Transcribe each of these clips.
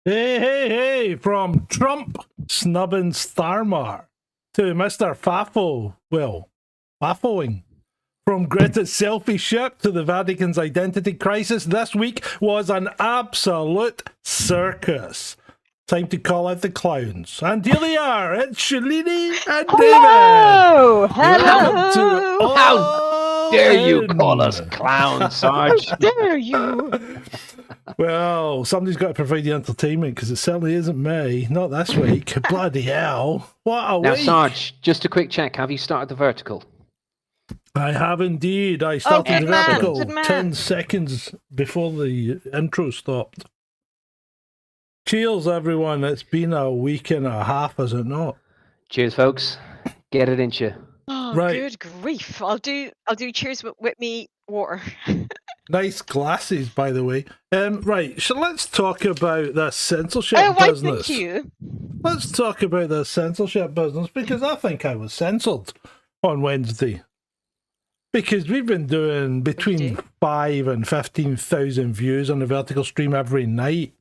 Hey, hey, hey, from Trump snubbing Starmer to Mr. FAFO, well, FAFOing. From Greta's selfie ship to the Vatican's identity crisis, this week was an absolute circus. Time to call out the clowns. And here they are, it's Shalini and Hello! David. Welcome to Hello! How dare you call us clowns, Sarge? How dare you? Well, somebody's got to provide the entertainment because it certainly isn't me. Not this week. Bloody hell. What a Now, week. Sarge, just a quick check. Have you started the vertical? I have indeed. I started good the man, vertical good man. 10 seconds before the intro stopped. Cheers, everyone. It's been a week and a half, has it not? Cheers, folks. Get it into you. Oh, Right. good grief! I'll do cheers with me water. Nice glasses, by the way. Right, so let's talk about the censorship Oh, why business. thank you. Let's talk about the censorship business because I think I was censored on Wednesday. Because we've been doing between 5 and 15,000 views on the vertical stream every night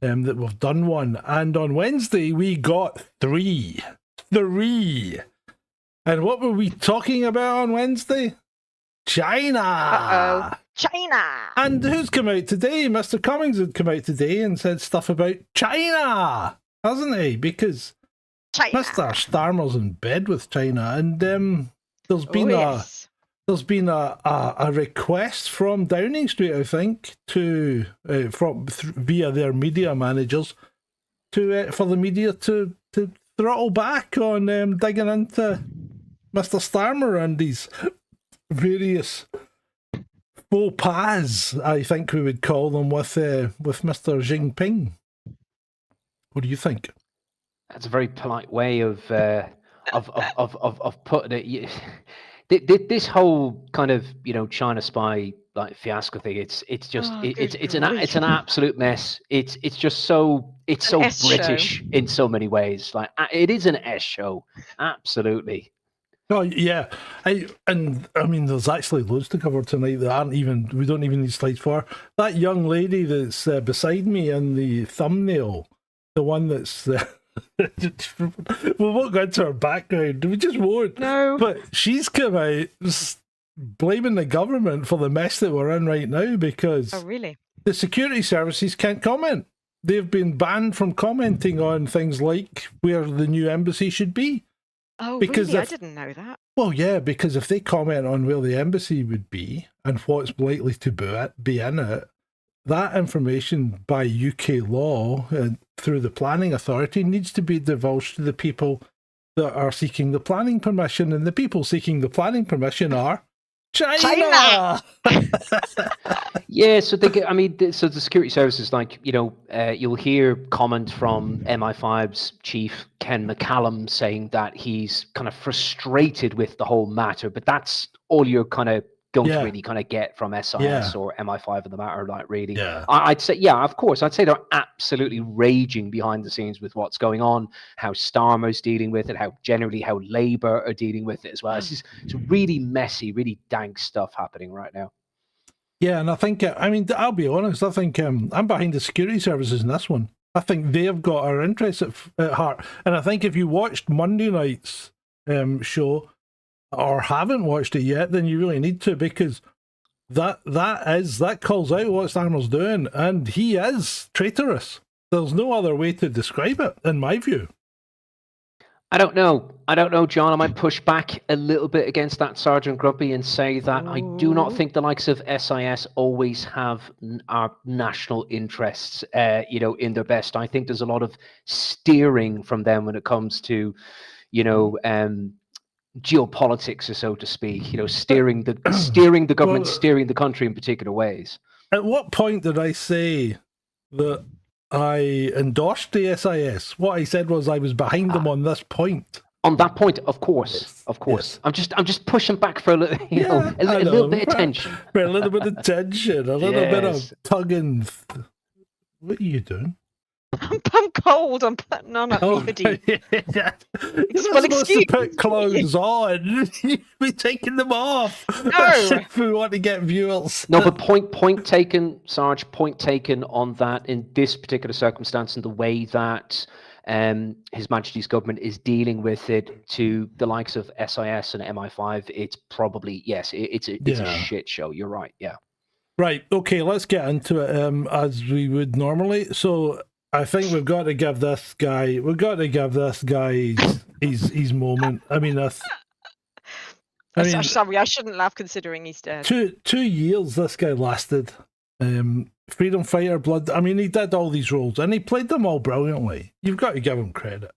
that we've done one. And on Wednesday, we got 3. 3. And what were we talking about on Wednesday? China. Uh-oh. China. And who's come out today? Mr. Cummings had come out today and said stuff about China, hasn't he? Because China. Mr. Starmer's in bed with China, and there's been a request from Downing Street, I think, to via their media managers for the media to throttle back on digging into Mr. Starmer and his various faux pas, I think we would call them, with Mr. Jinping. What do you think? That's a very polite way of putting it. This whole kind of China spy fiasco thing. It's just it's an absolute mess. It's just so British show. in so many ways. Like it is an S show, absolutely. Oh yeah, I mean, there's actually loads to cover tonight that we don't even need slides for. That young lady that's beside me in the thumbnail, the one that's we won't go into her background. We just won't. No. But she's come out blaming the government for the mess that we're in right now because really? The security services can't comment. They've been banned from commenting on things like where the new embassy should be. Oh, really? I didn't know that. Well, yeah, because if they comment on where the embassy would be and what's likely to be in it, that information by UK law through the planning authority needs to be divulged to the people that are seeking the planning permission, and the people seeking the planning permission are China! Yeah, so so the security services, you'll hear comment from MI5's chief Ken McCallum saying that he's kind of frustrated with the whole matter, but that's all you're kind of going to really kind of get from SIS or MI5 in the matter, really. Yeah. I'd say, of course, I'd say they're absolutely raging behind the scenes with what's going on, how Starmer's dealing with it, how Labour are dealing with it as well. It's really messy, really dank stuff happening right now. Yeah, and I think, I'll be honest, I think I'm behind the security services in this one. I think they've got our interests at heart. And I think if you watched Monday night's show, or haven't watched it yet, then you really need to, because that calls out what Starmer's doing, and he is traitorous. There's no other way to describe it, in my view. I don't know, John. I might push back a little bit against that, Sergeant Grumpy, and say that I do not think the likes of SIS always have our national interests, in their best. I think there's a lot of steering from them when it comes to, geopolitics, so to speak, steering the government, steering the country in particular ways. At what point did I say that I endorsed the SIS? What I said was I was behind them on this point. On that point, of course. Yes. I'm just pushing back for a little, a little bit of tension. For a little bit of tension, a little bit of tugging. What are you doing? I'm cold. I'm putting on a hoodie. Yeah. You're Well, not supposed to excuse put clothes on. You'd be taking them off. That's No. if we want to get viewers. No, but point taken, Sarge. Point taken on that in this particular circumstance and the way that His Majesty's government is dealing with it to the likes of SIS and MI5. It's probably it's a shit show. You're right. Yeah. Right. Okay. Let's get into it as we would normally. So I think we've got to give this guy. We've got to give this guy his moment. I mean, Sorry, I shouldn't laugh considering he's dead. 2 years this guy lasted. Freedom fighter, blood. I mean, he did all these roles and he played them all brilliantly. You've got to give him credit.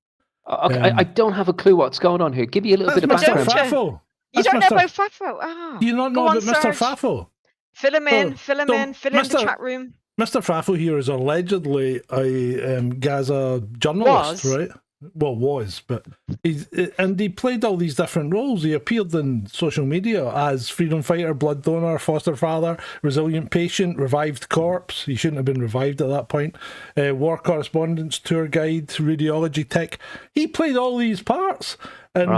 Okay, I don't have a clue what's going on here. Give me a little bit of Mr. background. FAFO. You don't know about FAFO? Oh. Do you not know Go on, about Mr. Sarge. FAFO? Fill him in, fill in the Mr. chat room. Mr. FAFO here is allegedly a Gaza journalist, right? Well, was, but he played all these different roles. He appeared in social media as freedom fighter, blood donor, foster father, resilient patient, revived corpse. He shouldn't have been revived at that point. War correspondent, tour guide, radiology tech. He played all these parts, and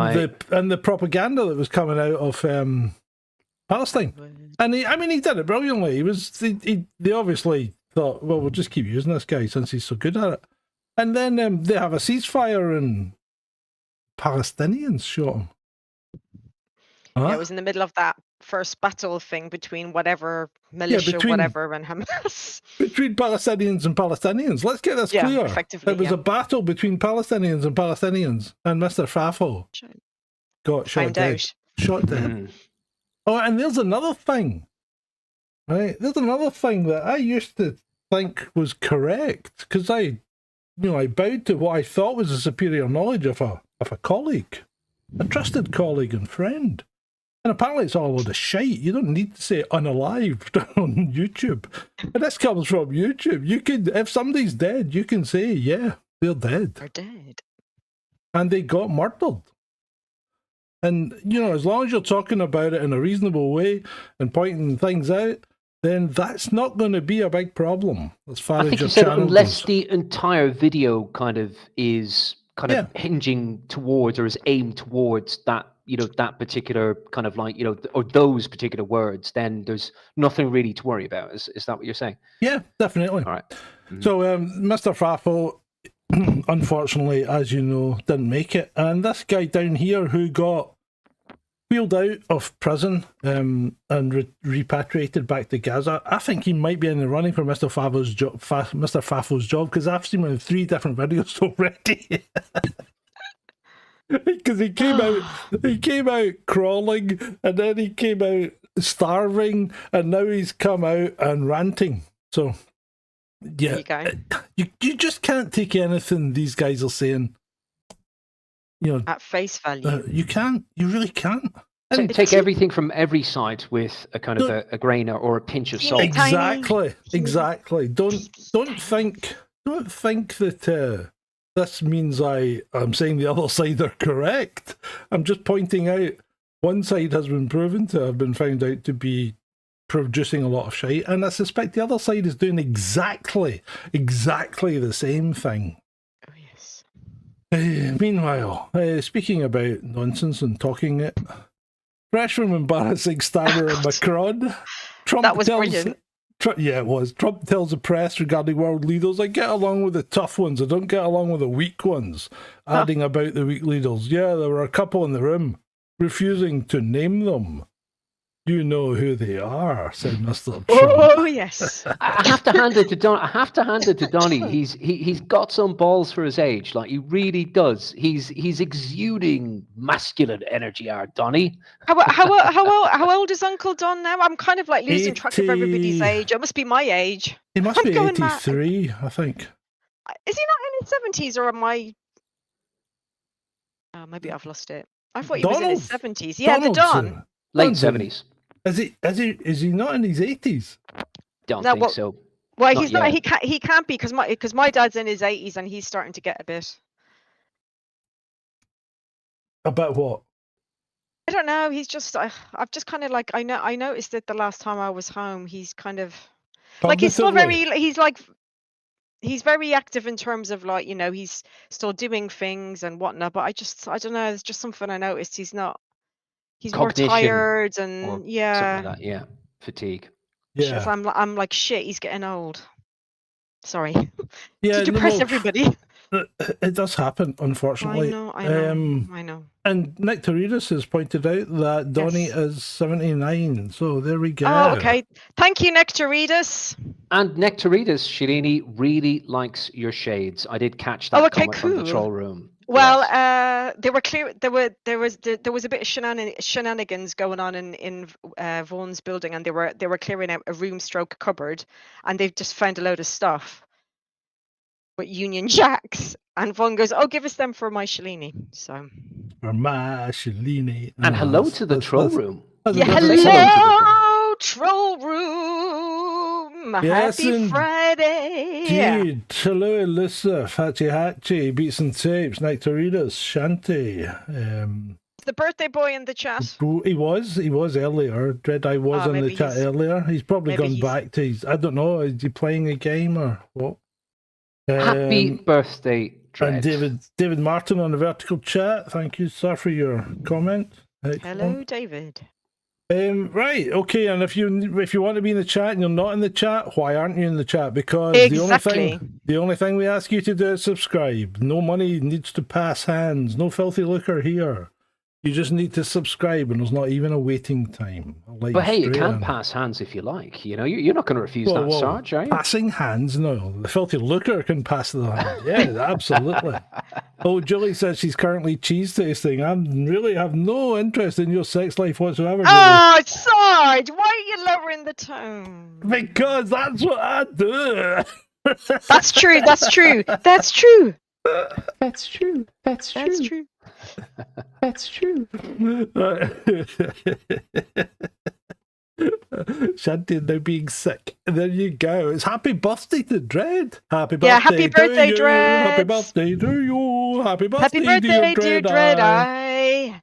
the propaganda that was coming out of Palestine. And he did it brilliantly. They obviously thought, well, we'll just keep using this guy since he's so good at it. And then they have a ceasefire and Palestinians shot him. Yeah, it was in the middle of that first battle thing between whatever militia, whatever, and Hamas. Between Palestinians and Palestinians. Let's get this clear. Effectively, it was a battle between Palestinians and Palestinians, and Mr. FAFO got shot dead. Shot dead. Oh, and there's another thing, right? There's another thing that I used to think was correct because I bowed to what I thought was the superior knowledge of a colleague, a trusted colleague and friend. And apparently it's all a load of shite. You don't need to say unalived on YouTube. And this comes from YouTube. You can, if somebody's dead, you can say, yeah, they're dead. They're dead. And they got murdered. And, as long as you're talking about it in a reasonable way and pointing things out, then that's not going to be a big problem as far as your channel unless goes. the entire video is hinging towards or is aimed towards that, that particular kind of or those particular words, then there's nothing really to worry about. Is that what you're saying? Yeah, definitely. All right. So Mr. FAFO, unfortunately, as you know, didn't make it. And this guy down here who got wheeled out of prison and repatriated back to Gaza, I think he might be in the running for Mr. FAFO's job. Mr. FAFO's job, because I've seen him in 3 different videos already. Because he came out crawling, and then he came out starving, and now he's come out and ranting. So, yeah, you just can't take anything these guys are saying. At face value. You can't. You really can't. Take everything from every side with a kind of a grain or a pinch of salt. Exactly. Don't think that this means I'm saying the other side are correct. I'm just pointing out one side has been proven to have been found out to be producing a lot of shite, and I suspect the other side is doing exactly the same thing. Meanwhile, speaking about nonsense and talking it, fresh from embarrassing Starmer and Macron, that was brilliant. Yeah, it was. Trump tells the press regarding world leaders, I get along with the tough ones, I don't get along with the weak ones. Adding about the weak leaders, yeah, there were a couple in the room, refusing to name them. You know who they are, said Mr. Trump. Oh, yes. I have to hand it to Donny. He's got some balls for his age. Like, he really does. He's exuding masculine energy, our Donny. How old is Uncle Don now? I'm kind of like losing track of everybody's age. It must be my age. He must be 83, I think. Is he not in his 70s, or am I... Oh, maybe I've lost it. I thought he was in his 70s. Yeah, the Don. Late 70s. Is he not in his 80s? Don't think so. Well, he's not. He can't be because my dad's in his 80s and he's starting to get a bit. About what? I don't know. He's just. I've just kind of like I noticed that the last time I was home, he's kind of like he's still very. He's like he's very active in terms of like, he's still doing things and whatnot. But I don't know. There's just something I noticed. He's more Cognition tired or and something yeah. like that. Yeah, fatigue. Yeah. I'm like shit. He's getting old. Sorry Yeah, to depress well, everybody. it does happen, unfortunately. I know. And Nectaridus has pointed out that Donnie Yes. is 79, so there we go. Oh, okay. Thank you, Nectaridus. And Nectaridus, Shirini, really likes your shades. I did catch that comment from the troll room. Well, yes. they were clear. There was a bit of shenanigans going on in Vaughan's building, and they were clearing out a room stroke cupboard, and they've just found a load of stuff with Union Jacks. And Vaughan goes, "Oh, give us them for my Shalini." So for my Shalini. And hello to the troll room. Yeah, hello, troll room. Yes, Happy Friday. Dude, hello, Alyssa, Hatchy, Beats and Tapes, Nectaridus, Shanty. The birthday boy in the chat. He was earlier. Dreadeye was in the chat earlier. He's probably gone back to his, I don't know, is he playing a game or what? Happy birthday, Dread. And David Martin on the vertical chat. Thank you, sir, for your comment. Excellent. Hello, David. Right, okay, and if you want to be in the chat and you're not in the chat, why aren't you in the chat? Because the only thing we ask you to do is subscribe. No money needs to pass hands. No filthy lucre here. You just need to subscribe, and there's not even a waiting time. But hey, it can pass hands if you like. You know, you're not going to refuse that, Sarge, are you? Passing hands, no. The filthy lucre can pass the hand. Yeah, absolutely. Oh, Julie says she's currently cheese tasting. I really have no interest in your sex life whatsoever, Julie. Oh, Sarge, why are you lowering the tone? Because that's what I do. That's true. That's true. That's true. That's true. That's true. That's true. That's true. Shanty now being sick. There you go. It's happy birthday to Dread. Happy birthday. Yeah, happy birthday, Dread. Happy birthday to you. Happy birthday, dear Dread.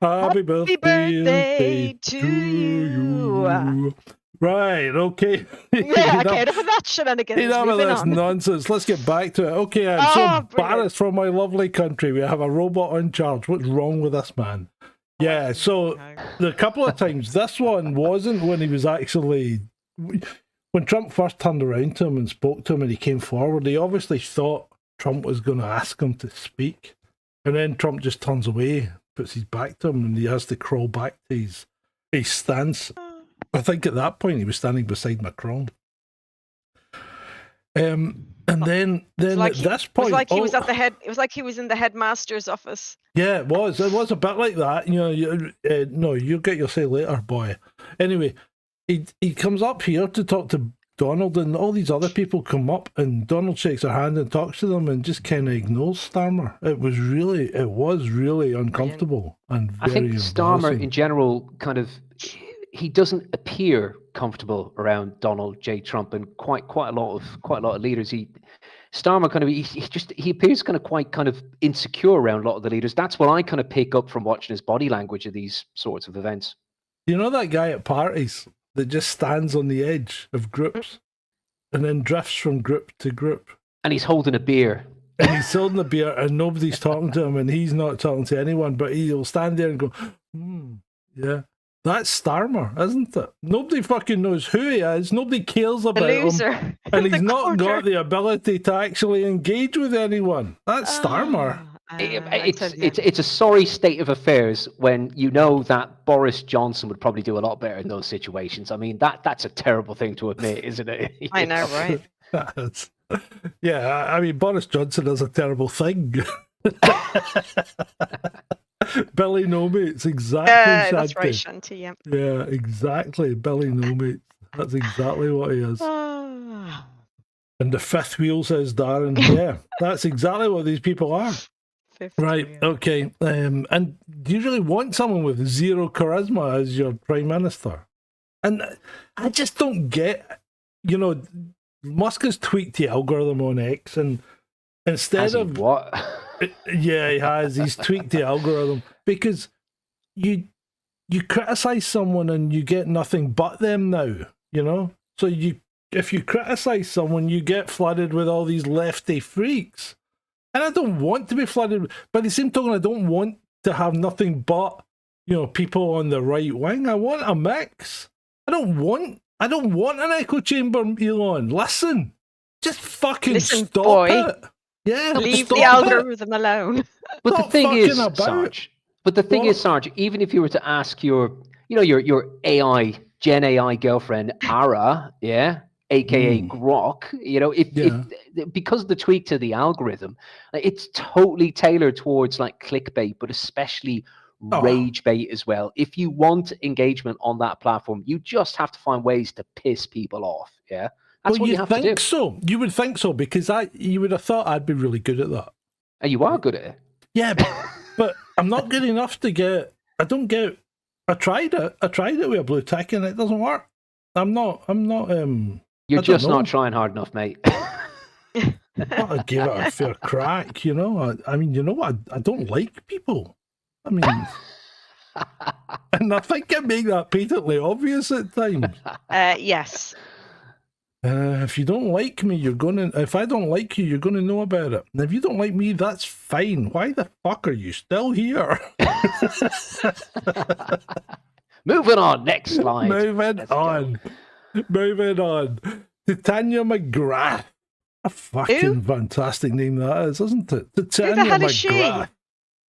Happy birthday to you. Right, okay. Yeah, okay, enough of that shenanigans. Enough of this nonsense. Let's get back to it. Okay, I'm so embarrassed from my lovely country. We have a robot in charge. What's wrong with this man? Yeah, so the couple of times, this one wasn't when he was actually... When Trump first turned around to him and spoke to him and he came forward, he obviously thought Trump was going to ask him to speak. And then Trump just turns away, puts his back to him, and he has to crawl back to his stance. I think at that point he was standing beside Macron. And then at this point, it was like he was at the head. It was like he was in the headmaster's office. Yeah, it was. It was a bit like that. You know, no, you'll get your say later, boy. Anyway, he comes up here to talk to Donald, and all these other people come up, and Donald shakes her hand and talks to them, and just kind of ignores Starmer. It was really uncomfortable and very. I think Starmer in general kind of. He doesn't appear comfortable around Donald J. Trump and quite a lot of leaders. Starmer kind of he appears kind of insecure around a lot of the leaders. That's what I kind of pick up from watching his body language of these sorts of events. You know that guy at parties that just stands on the edge of groups and then drifts from group to group. And he's holding a beer. And he's holding a beer and nobody's talking to him and he's not talking to anyone, but he'll stand there and go, yeah. That's Starmer, isn't it? Nobody fucking knows who he is. Nobody cares about him. And he's not got the ability to actually engage with anyone. That's Starmer. It's a sorry state of affairs when you know that Boris Johnson would probably do a lot better in those situations. I mean, that's a terrible thing to admit, isn't it? I know, right? Yeah, I mean, Boris Johnson is a terrible thing. Billy No Mates, exactly. That's right, Shanty. Yeah. Yeah, exactly. Billy No Mates. That's exactly what he is. And the fifth wheel, says Darren. Yeah, that's exactly what these people are. Right. Okay. And do you really want someone with zero charisma as your prime minister? And I just don't get. You know, Musk has tweaked the algorithm on X, and instead of what? Yeah, he has. He's tweaked the algorithm because you criticize someone and you get nothing but them now, you know? So criticize someone, you get flooded with all these lefty freaks. And I don't want to be flooded. By the same token, I don't want to have nothing but, people on the right wing. I want a mix. I don't want an echo chamber, Elon. Listen. Just fucking stop boy. it. Yeah. Leave the algorithm alone. But the thing is, Sarge. Sarge, even if you were to ask your AI, Gen AI girlfriend, Ara, aka Grok, if because of the tweak to the algorithm, it's totally tailored towards like clickbait, but especially rage bait as well. If you want engagement on that platform, you just have to find ways to piss people off. Yeah. That's what you have to do. So you would think so, because you would have thought I'd be really good at that. And you are good at it. Yeah, but I'm not good enough to get. I tried it. With a blue tick, and it doesn't work. I'm not. You're just not trying hard enough, mate. I give it a fair crack. I mean, you know what? I don't like people. I mean, and I think I make that patently obvious at times. Yes. If you don't like me, if I don't like you, you're gonna know about it. And if you don't like me, that's fine. Why the fuck are you still here? Moving on, next slide. Moving on. Titania McGrath. A fucking fantastic name that is, isn't it? Titania Who the hell McGrath. is she? I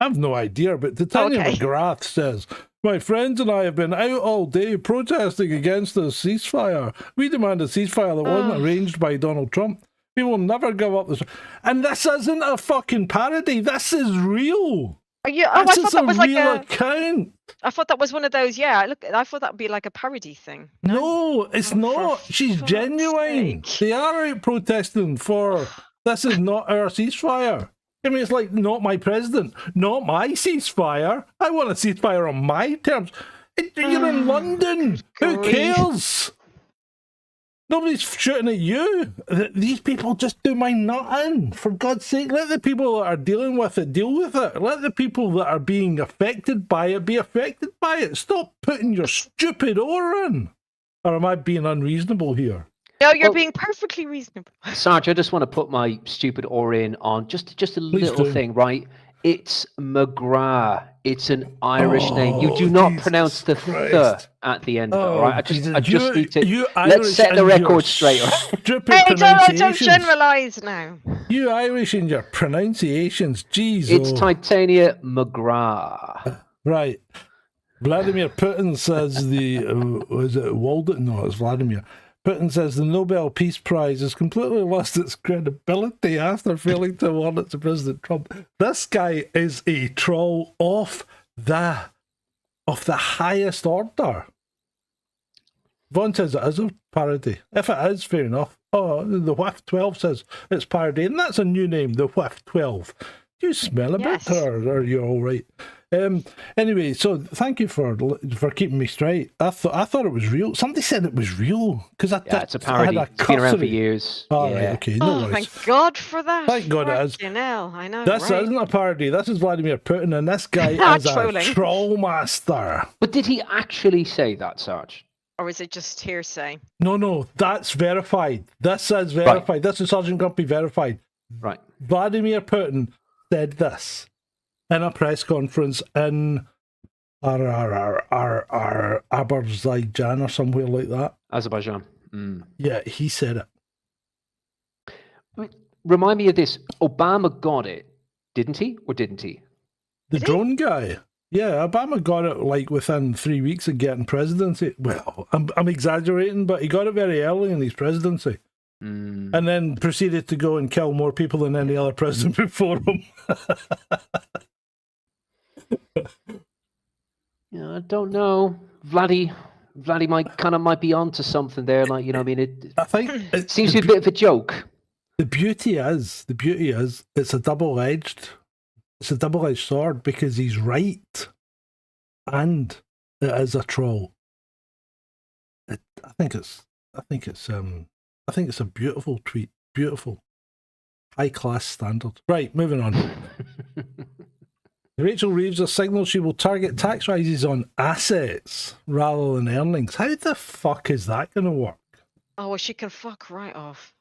have no idea, but Titania McGrath says, "My friends and I have been out all day protesting against the ceasefire. We demand a ceasefire that wasn't arranged by Donald Trump. We will never give up this." And this isn't a fucking parody. This is real. I thought that was like a account. I thought that was one of those. Yeah, I thought that would be like a parody thing. No, it's not. She's genuine. They are out protesting for this is not our ceasefire. I mean, it's like, not my president, not my ceasefire. I want a ceasefire on my terms. You're in London. Who cares? Nobody's shooting at you. These people just do my nut in. For God's sake, let the people that are dealing with it deal with it. Let the people that are being affected by it be affected by it. Stop putting your stupid oar in. Or am I being unreasonable here? No, you're being perfectly reasonable. Sarge, I just want to put my stupid oar in on just a little thing, right? It's McGrath. It's an Irish name. You do not pronounce the th at the end of it, all right? I just need to... Let's set the record straight. Hey, don't generalise now. You Irish in your pronunciations, jeez. It's Titania McGrath. Right. Vladimir Putin says was it Walden? No, it's Vladimir. Putin says the Nobel Peace Prize has completely lost its credibility after failing to award it to President Trump. This guy is a troll of the highest order. Vaughn says it is a parody. If it is, fair enough. Oh, the Whiff 12 says it's parody, and that's a new name, the Whiff 12. Do you smell a bit, or are you all right? Anyway, so thank you for keeping me straight. I thought it was real. Somebody said it was real because it's a parody. It's been around for years. Oh, yeah. Right, okay, no worries. Thank God for that. Thank God it is. I know. This isn't a parody. This is Vladimir Putin, and this guy is a troll master. But did he actually say that, Sarge? Or is it just hearsay? No, that's verified. This is verified. Right. This is Sergeant Grumpy verified. Right. Vladimir Putin said this in a press conference in Azerbaijan or somewhere like that. Azerbaijan. Yeah, he said it. Remind me of this. Obama got it, didn't he? Or didn't he? The drone guy. Yeah, Obama got it like within 3 weeks of getting presidency. Well, I'm exaggerating, but he got it very early in his presidency. And then proceeded to go and kill more people than any other president before him. Yeah, I don't know. Vladdy might be onto something there. Like, I mean, I think it seems to be a bit of a joke. The beauty is, it's a double-edged sword because he's right, and it is a troll. I think it's a beautiful tweet, beautiful, high-class standard. Right, moving on. Rachel Reeves has signalled she will target tax rises on assets rather than earnings. How the fuck is that going to work? Oh, well, she can fuck right off.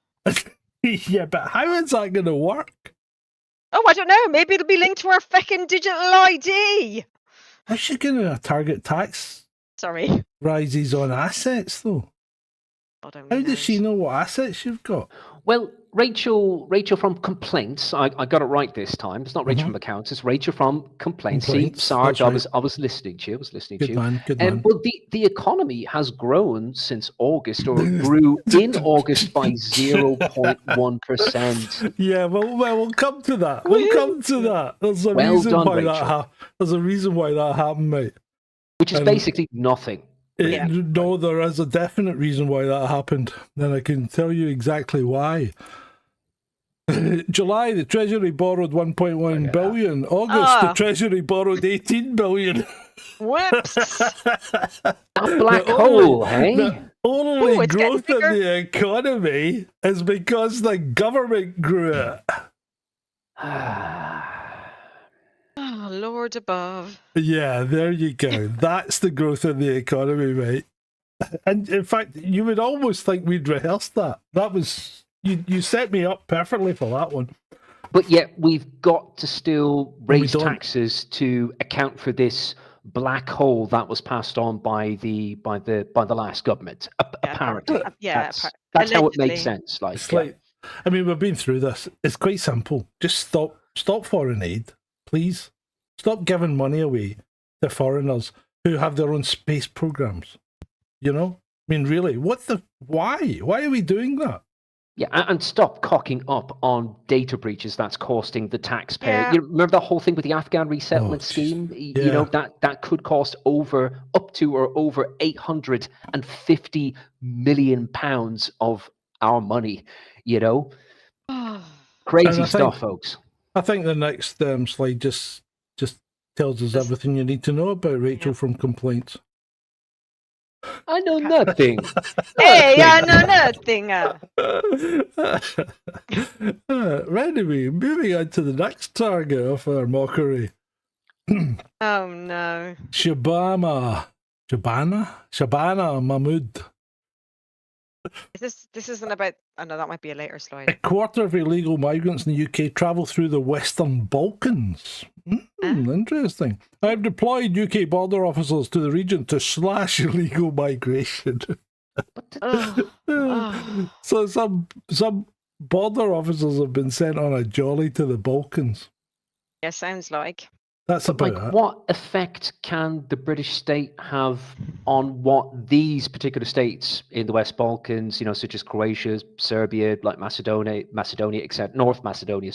Yeah, but how is that going to work? Oh, I don't know. Maybe it'll be linked to her fucking digital ID. How's she going to target tax Sorry. rises on assets, though? God How does she know what assets you've got? Well, Rachel from Complaints. I got it right this time. It's not Rachel from Accounts. It's Rachel from Complaints. See, Sarge, I was listening to you. Good man. Well, the economy has grown since August, or grew in August by 0.1%. Yeah, well, we'll come to that. We'll come to that. There's a reason why that. There's a reason why that happened, mate. Which is basically nothing. No, there is a definite reason why that happened, and I can tell you exactly why. July, the Treasury borrowed 1.1 billion. August, the Treasury borrowed 18 billion. Whoops! A black hole, hey? The only growth in the economy is because the government grew it. Oh, Lord above. Yeah, there you go. That's the growth in the economy, mate. And in fact, you would almost think we'd rehearsed that. That was you set me up perfectly for that one. But yet we've got to still raise taxes to account for this black hole that was passed on by the last government. Apparently, that's how it makes sense. I mean, we've been through this. It's quite simple. Just stop foreign aid, please. Stop giving money away to foreigners who have their own space programs. You know, I mean, really, why? Why are we doing that? Yeah, and stop cocking up on data breaches that's costing the taxpayer. Yeah. You remember the whole thing with the Afghan resettlement scheme? Yeah. You know, that could cost over 850 million pounds of our money, you know? Crazy stuff, folks. I think the next slide just tells us everything you need to know about Rachel from Complaints. I know nothing. Hey, I know nothing. Anyway, moving on to the next target of our mockery. Oh no. Shabana Mahmood. This isn't about. Oh no, that might be a later A slide. quarter of illegal migrants in the UK travel through the Western Balkans. Interesting. I've deployed UK border officers to the region to slash illegal migration. So some border officers have been sent on a jolly to the Balkans. Yeah, sounds like. That's about it. What effect can the British state have on what these particular states in the West Balkans, you know, such as Croatia, Serbia, like Macedonia, except North Macedonia,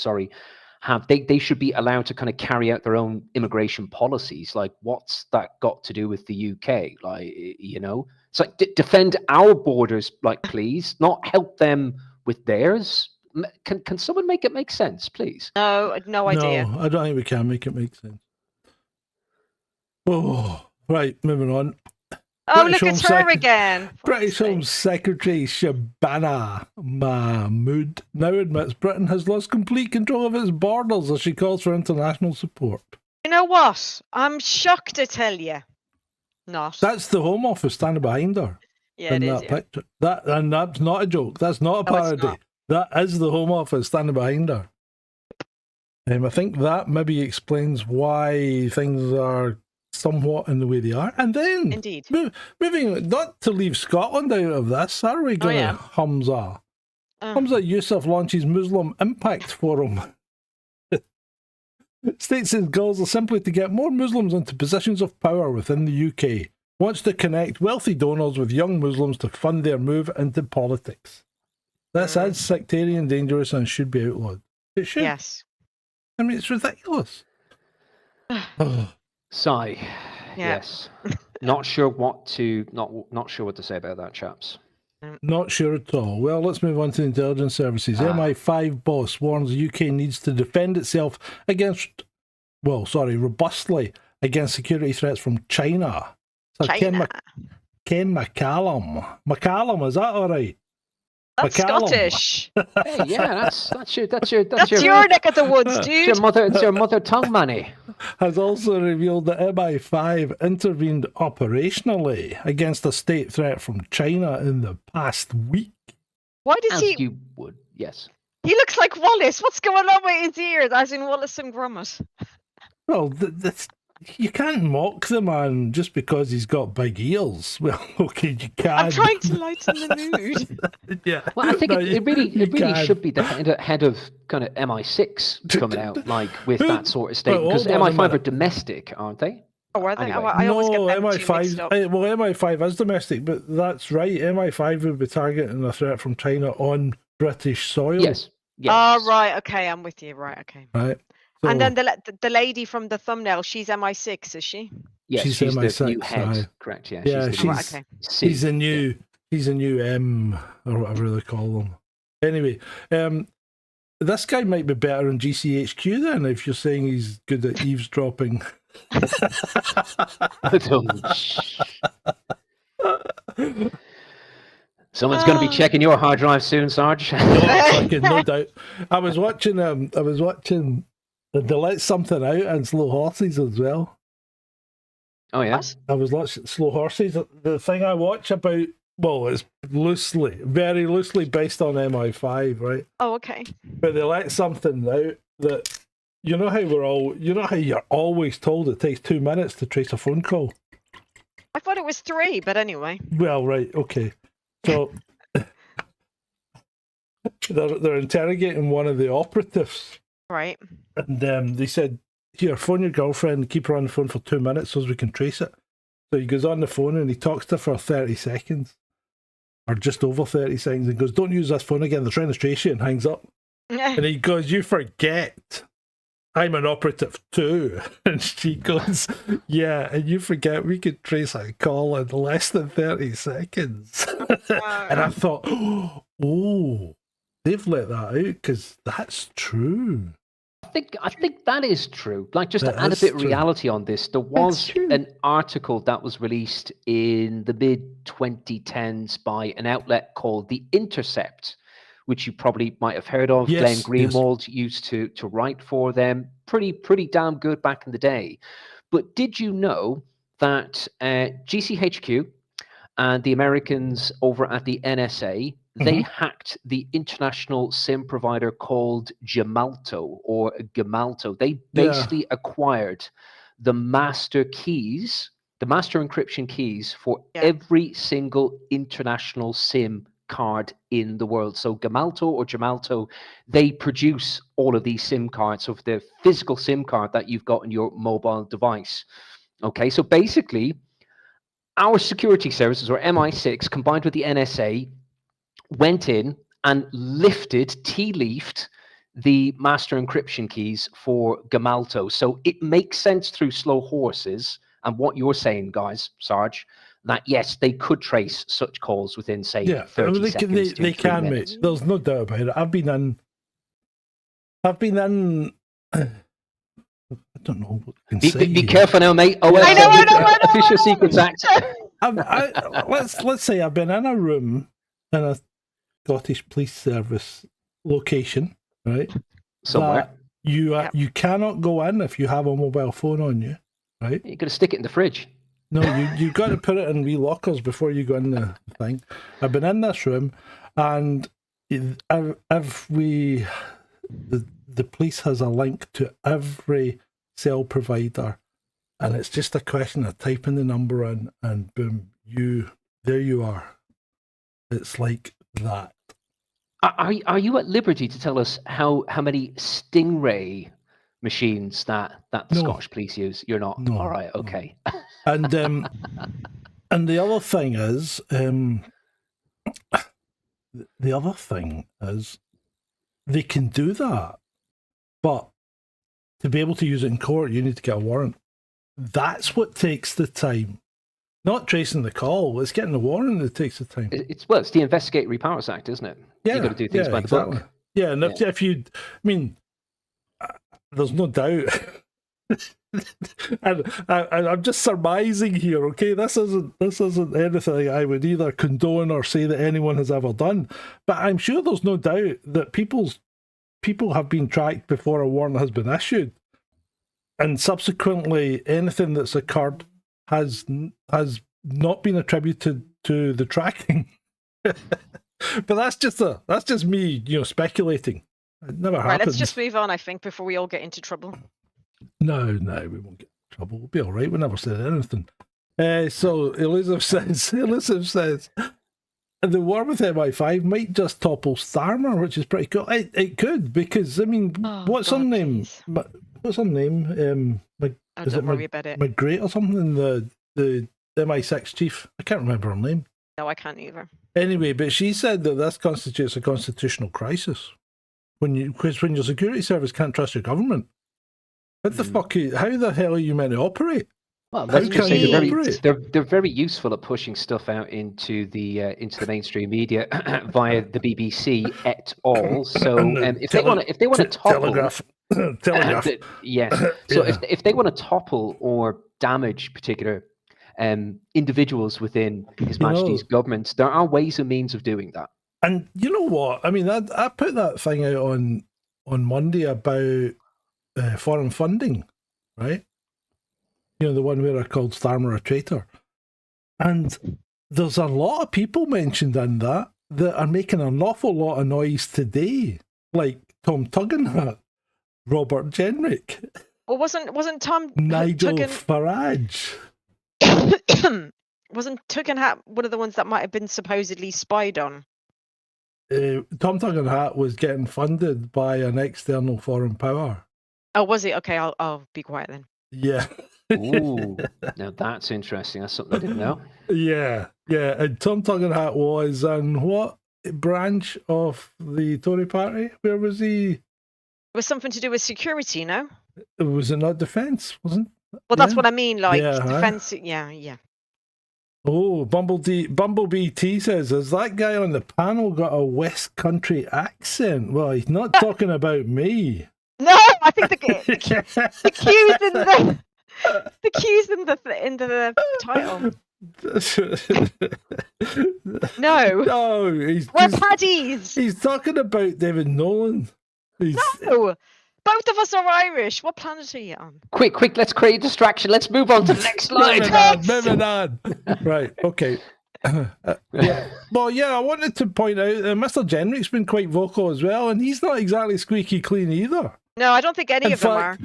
have? They should be allowed to kind of carry out their own immigration policies. Like, what's that got to do with the UK? Like, you know, it's like defend our borders, like, please, not help them with theirs. Can someone make it make sense, please? No idea. No, I don't think we can make it make sense. Oh, right, moving on. Oh, look, it's her again. British Home Secretary Shabana Mahmood now admits Britain has lost complete control of its borders as she calls for international support. You know what? I'm shocked to tell you. Not. That's the Home Office standing behind her. Yeah, in it that is. picture. And that's not a joke. That's not a parody. That is the Home Office standing behind her. I think that maybe explains why things are somewhat in the way they are. And then, indeed, moving, not to leave Scotland out of this, are we going to Hamza? Hamza Yusuf launches Muslim Impact Forum. State says goals are simply to get more Muslims into positions of power within the UK. Wants to connect wealthy donors with young Muslims to fund their move into politics. This is sectarian, dangerous, and should be outlawed. It should. Yes. I mean, it's ridiculous. Sigh. Yes. Not sure what to say about that, chaps. Not sure at all. Well, let's move on to the intelligence services. MI5 boss warns the UK needs to defend itself robustly against security threats from China. So China. Ken McCallum. McCallum, is that all right? That's McCallum. Scottish. Hey, yeah, that's your your neck of the woods, dude. It's your mother tongue, Manny. has also revealed that MI5 intervened operationally against a state threat from China in the past week. Why does As he? you would, yes. He looks like Wallace. What's going on with his ears? As in Wallace and Gromit. Well, you can't mock the man just because he's got big ears. Well, okay, you can. I'm trying to lighten the mood. Yeah. Well, I think No, it really can. should be the head of kind of MI6 coming out like with that sort of statement, Well, because hold on a MI5 minute. are domestic, aren't they? Oh, are they? Anyway. I always get them two mixed MI5. up. Well, MI5 is domestic, but that's right. MI5 would be targeting a threat from China on British soil. Yes. Yes. Oh, right. Okay, I'm with you. Right. Okay. Right. And So- then the lady from the thumbnail, she's MI6, is she? Yes, she's she's the MI6, new head. aye. Correct. Yeah. Yeah, the she's- new Right, okay. C. He's a new M or whatever they call them. Anyway, this guy might be better in GCHQ then if you're saying he's good at eavesdropping. Someone's going to be checking your hard drive soon, Sarge. No doubt. I was watching they let something out on Slow Horses as well. Oh yeah. What? I was watching Slow Horses. The thing I watch about, well, it's very loosely based on MI5, right? Oh, okay. But they let something out that you know how you're always told it takes 2 minutes to trace a phone call. I thought it was 3, but anyway. Well, right, okay. So they're interrogating one of the operatives, Right. and they said, "Here, phone your girlfriend, keep her on the phone for 2 minutes so as we can trace it." So he goes on the phone and he talks to her for 30 seconds, or just over 30 seconds, and goes, "Don't use this phone again. They're trying to trace you," and hangs up. And he goes, "You forget I'm an operative too." And she goes, "Yeah, and you forget we could trace a call in less than 30 seconds. And I thought, oh, they've let that out because that's true. I think that is true. Like, just That to add a is bit of true. reality on this, there was true. an article that was released in the mid 2010s by an outlet called The Intercept, which you probably might have heard of. Yes, Glenn yes. Greenwald used to write for them. Pretty damn good back in the day. But did you know that GCHQ and the Americans over at the NSA, they hacked the international SIM provider called Gemalto or Gemalto. They basically acquired the master keys, the master encryption keys for every single international SIM card in the world. So Gemalto, they produce all of these SIM cards of the physical SIM card that you've got on your mobile device. Okay, so basically, our security services, or MI6, combined with the NSA, went in and tea-leafed the master encryption keys for Gemalto. So it makes sense through Slow Horses and what you're saying, guys, Sarge, that yes, they could trace such calls within, say, 30 seconds. They to 3 can, minutes. mate. There's no doubt about it. I've been in. I don't know what I can say. Be careful now, mate. Oh, I know. Official Secrets Act. Let's say I've been in a room in a Scottish Police Service location, right? Somewhere. That you cannot go in if you have a mobile phone on you, right? You're going to stick it in the fridge. No, you got to put it in wee lockers before you go in the thing. I've been in this room, and the police has a link to every cell provider, and it's just a question of typing the number in, and boom, there you are. It's like that. Are you at liberty to tell us how many Stingray machines that the No. Scottish police use? You're not. No, All right. Okay. And and the other thing is, they can do that, but to be able to use it in court, you need to get a warrant. That's what takes the time. Not tracing the call, it's getting the warrant that takes the time. It's the Investigatory Powers Act, isn't it? Yeah, You've got to do things by the book. Yeah, and if you, I mean, there's no doubt. and I'm just surmising here, okay? This isn't anything I would either condone or say that anyone has ever done. But I'm sure there's no doubt that people have been tracked before a warrant has been issued. and subsequently anything that's occurred has not been attributed to the tracking. But that's just me, speculating. It never happens. Right, let's just move on, I think, before we all get into trouble. No, we won't get in trouble. We'll be all right. We never said anything. So Elizabeth says, the war with MI5 might just topple Starmer, which is pretty cool. It could, because, I mean, what's her name? What's her name? Don't worry about it. Greta or something? The MI6 chief? I can't remember her name. No, I can't either. Anyway, but she said that this constitutes a constitutional crisis. Because when your security service can't trust your government, what the fuck? How the hell are you meant to operate? Well, let's just say they're very useful at pushing stuff out into the mainstream media via the BBC et al. So if they want to topple, Telegraph. Yes. So if they want to topple or damage particular individuals within His Majesty's government, there are ways and means of doing that. And you know what? I mean, I put that thing out on Monday about foreign funding, right? The one where I called Starmer a traitor. And there's a lot of people mentioned in that are making an awful lot of noise today, like Tom Tugendhat, Robert Jenrick. Well, wasn't Tom Nigel Farage? Wasn't Tugendhat one of the ones that might have been supposedly spied on? Tom Tugendhat was getting funded by an external foreign power. Oh, was it? Okay, I'll be quiet then. Yeah. Ooh, now that's interesting. That's something I didn't know. Yeah. And Tom Tugendhat was in what branch of the Tory party? Where was he? It was something to do with security, no? Was it not defence? Wasn't? Well, that's what I mean. Like defence. Yeah. Oh, Bumblebee T says, has that guy on the panel got a West Country accent? Well, he's not talking about me. No, I think the cue's in the title. No, we're paddies. He's talking about David Nolan. No, both of us are Irish. What planet are you on? Quick, let's create a distraction. Let's move on to the next slide. Moving on. Right, okay. Yeah. Well, yeah, I wanted to point out that Mr. Jenrick's been quite vocal as well, and he's not exactly squeaky clean either. No, I don't think any of them are.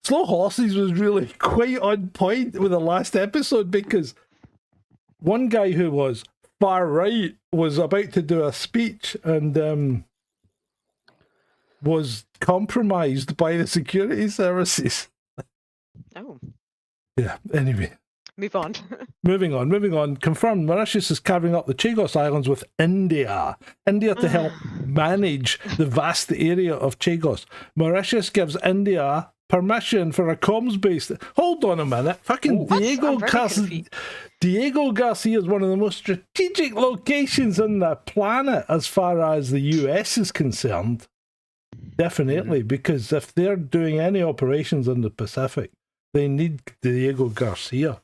Slow Horses was really quite on point with the last episode, because one guy who was far right was about to do a speech and was compromised by the security services. Oh. Yeah, anyway. Move on. Moving on. Confirmed Mauritius is carving up the Chagos Islands with India to help manage the vast area of Chagos. Mauritius gives India permission for a comms base. Hold on a minute. Fucking Diego Garcia is one of the most strategic locations on the planet as far as the US is concerned. Definitely, because if they're doing any operations in the Pacific, they need Diego Garcia.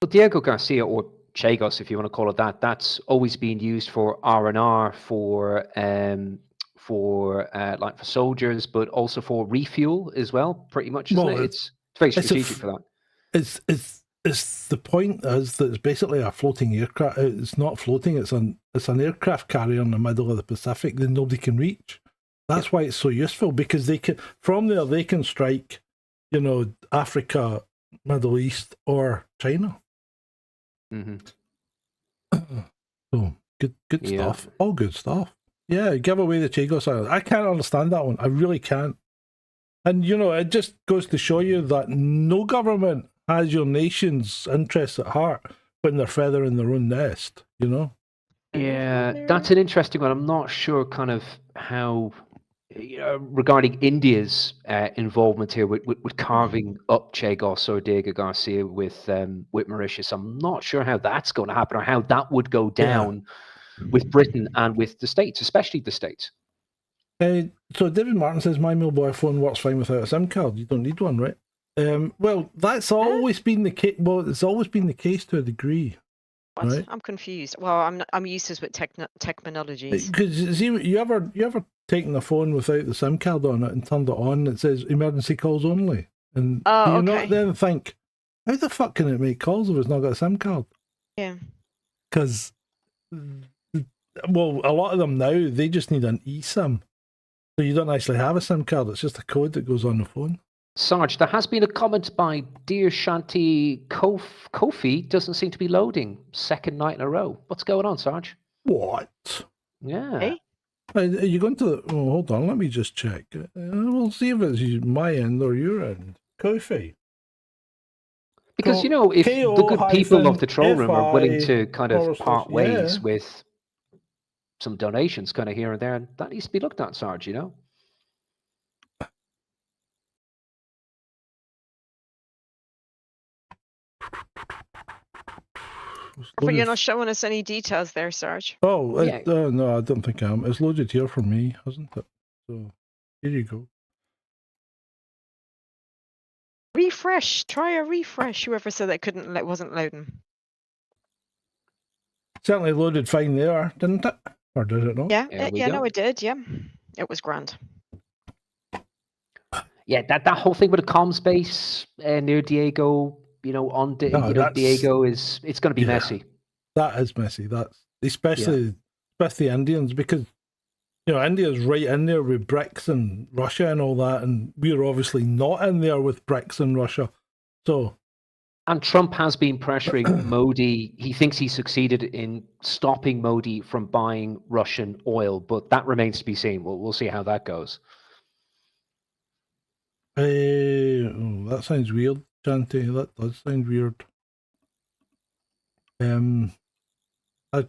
Well, Diego Garcia, or Chagos, if you want to call it that, that's always been used for R&R, for soldiers, but also for refuel as well. Pretty much, isn't it? It's very strategic for that. It's the point is that it's basically a floating aircraft. It's not floating. It's an aircraft carrier in the middle of the Pacific that nobody can reach. That's why it's so useful, because they can from there they can strike, Africa, Middle East, or China. So good stuff. All good stuff. Yeah, give away the Chagos Island. I can't understand that one. I really can't. And it just goes to show you that no government has your nation's interests at heart when they're feathering their own nest. Yeah, that's an interesting one. I'm not sure kind of how regarding India's involvement here with carving up Chagos or Diego Garcia with Mauritius. I'm not sure how that's going to happen, or how that would go down with Britain and with the States, especially the States. So David Martin says, my mobile phone works fine without a SIM card. You don't need one, right? Well, that's always been the case. Well, it's always been the case to a degree. What? Right? I'm confused. Well, I'm useless with technologies. Because you ever taken a phone without the SIM card on it and turned it on? It says emergency calls only. And Oh, do you okay. not then think, how the fuck can it make calls if it's not got a SIM card? Yeah. Because, well, a lot of them now, they just need an eSIM. So you don't actually have a SIM card, it's just a code that goes on the phone. Sarge, there has been a comment by Dear Shanti Kofi doesn't seem to be loading second night in a row. What's going on, Sarge? What? Yeah. Hey? Are you going to... Oh, hold on, let me just check. We'll see if it's my end or your end. Kofi. Because, you know, if the good people of the troll room are willing KO-FI to kind of part ways yeah. with some donations kind of here and there, that needs to be looked at, Sarge, you know? But you're not showing us any details there, Sarge. Oh, Yeah. No, I don't think I am. It's loaded here for me, hasn't it? So, here you go. Refresh. Try a refresh. Whoever said that wasn't loading. Certainly loaded fine there, didn't it? Or did it not? Yeah, There we yeah, go. no, it did. Yeah, it was grand. Yeah, that whole thing with the comm space near Diego, you know, on Diego it's going to be messy. That is messy. That's especially with the Indians, because you know India's right in there with BRICS and Russia and all that, and we're obviously not in there with BRICS and Russia. So, and Trump has been pressuring Modi. He thinks he succeeded in stopping Modi from buying Russian oil, but that remains to be seen. We'll see how that goes. that sounds weird, Shanti. That does sound weird. I'll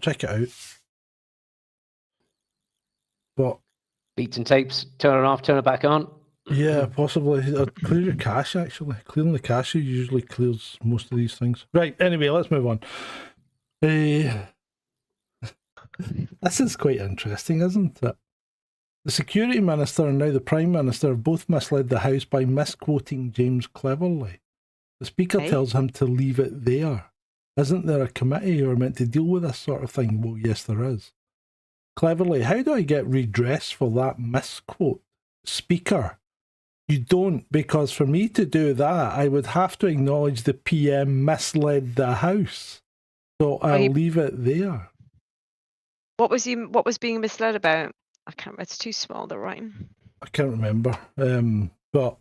check it out. But beats and tapes, turn it off, turn it back on. Yeah, possibly. Clear your cache, actually. Clearing the cache usually clears most of these things. Right, anyway, let's move on. This is quite interesting, isn't it? The Security Minister and now the Prime Minister have both misled the House by misquoting James Cleverly. The Speaker tells him to leave it there. Isn't there a committee who are meant to deal with this sort of thing? Well, yes, there is. Cleverly, how do I get redress for that misquote? Speaker, you don't, because for me to do that, I would have to acknowledge the PM misled the House. So I'll leave it there. What was being misled about? I can't. It's too small. The writing. I can't remember. But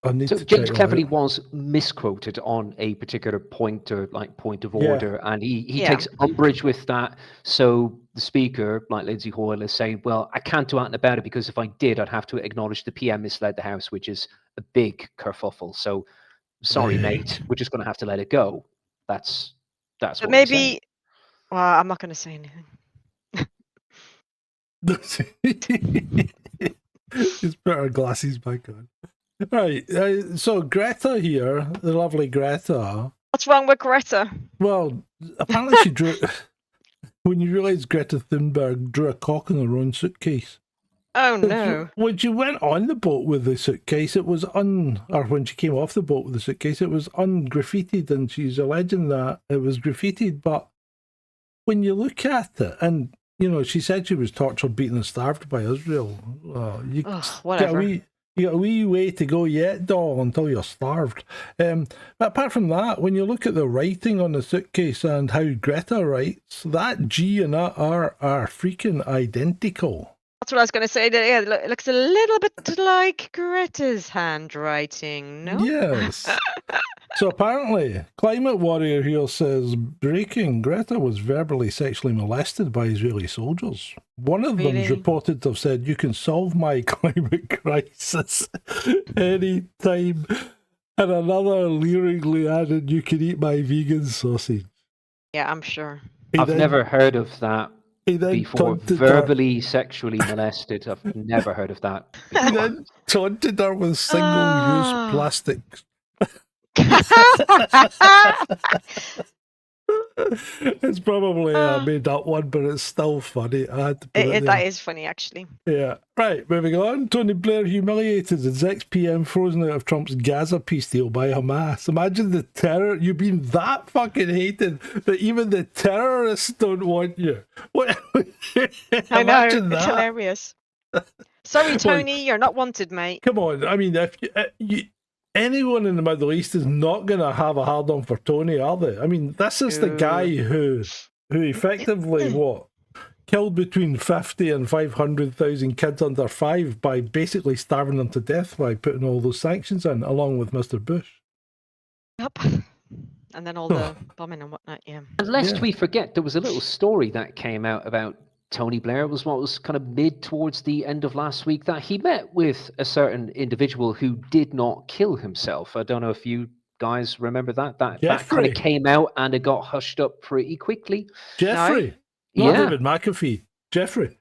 I need to. James Cleverly was misquoted on a particular point or point of order, and he takes umbrage with that. So the Speaker, like Lindsay Hoyle, is saying, "Well, I can't do anything about it because if I did, I'd have to acknowledge the PM misled the House, which is a big kerfuffle. So sorry, mate, we're just going to have to let it go." That's what maybe. Well, I'm not going to say anything. Just put our glasses back on. Right, so Greta here, the lovely Greta. What's wrong with Greta? Well, apparently she drew... When you realise Greta Thunberg drew a cock in her own suitcase. Oh, no. When she went on the boat with the suitcase, it was or when she came off the boat with the suitcase, it was ungraffitied, and she's alleging that it was graffitied, but when you look at it, and you know, she said she was tortured, beaten, and starved by Israel. Whatever. You got a wee way to go yet, doll, until you're starved. But apart from that, when you look at the writing on the suitcase and how Greta writes, that G and that R are freaking identical. That's what I was going to say. Yeah, it looks a little bit like Greta's handwriting, no? Yes. So apparently, Climate Warrior here says, breaking, Greta was verbally sexually molested by Israeli soldiers. One of them is reported to have said, you can solve my climate crisis anytime. And another leeringly added, you can eat my vegan sausage. Yeah, I'm sure. I've never heard of that before. Verbally sexually molested. I've never heard of that before. He then taunted her with single-use plastic. It's probably a made up one, but it's still funny. I had to put it there. That is funny, actually. Yeah. Right, moving on. Tony Blair humiliated as ex-PM frozen out of Trump's Gaza peace deal by Hamas. Imagine the terror. You've been that fucking hated that even the terrorists don't want you. What? I know, Imagine it's that. hilarious. Sorry, Tony, you're not wanted, mate. Come on, I mean, if anyone in the Middle East is not going to have a hard on for Tony, are they? I mean, this is the guy who effectively killed between 50 and 500,000 kids under 5 by basically starving them to death by putting all those sanctions in, along with Mr. Bush. Yep. And then all the bombing and whatnot, yeah. And lest we forget, there was a little story that came out about Tony Blair. It was kind of mid towards the end of last week that he met with a certain individual who did not kill himself. I don't know if you guys remember that. That kind of came out and it got hushed up pretty quickly. Jeffrey. Not David McAfee. Jeffrey.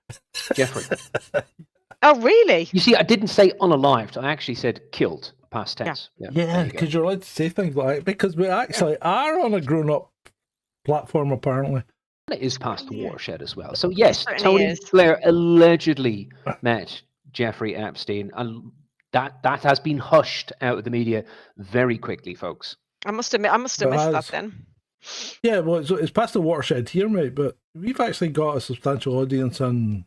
Oh, really? You see, I didn't say unalived. I actually said killed, past tense. Yeah, because you're allowed to say things like that, because we actually are on a grown-up platform, apparently. It is past the watershed as well. So yes, Tony Blair allegedly met Jeffrey Epstein, and that has been hushed out of the media very quickly, folks. I must admit, I must have missed that then. Yeah, well, it's past the watershed here, mate, but we've actually got a substantial audience on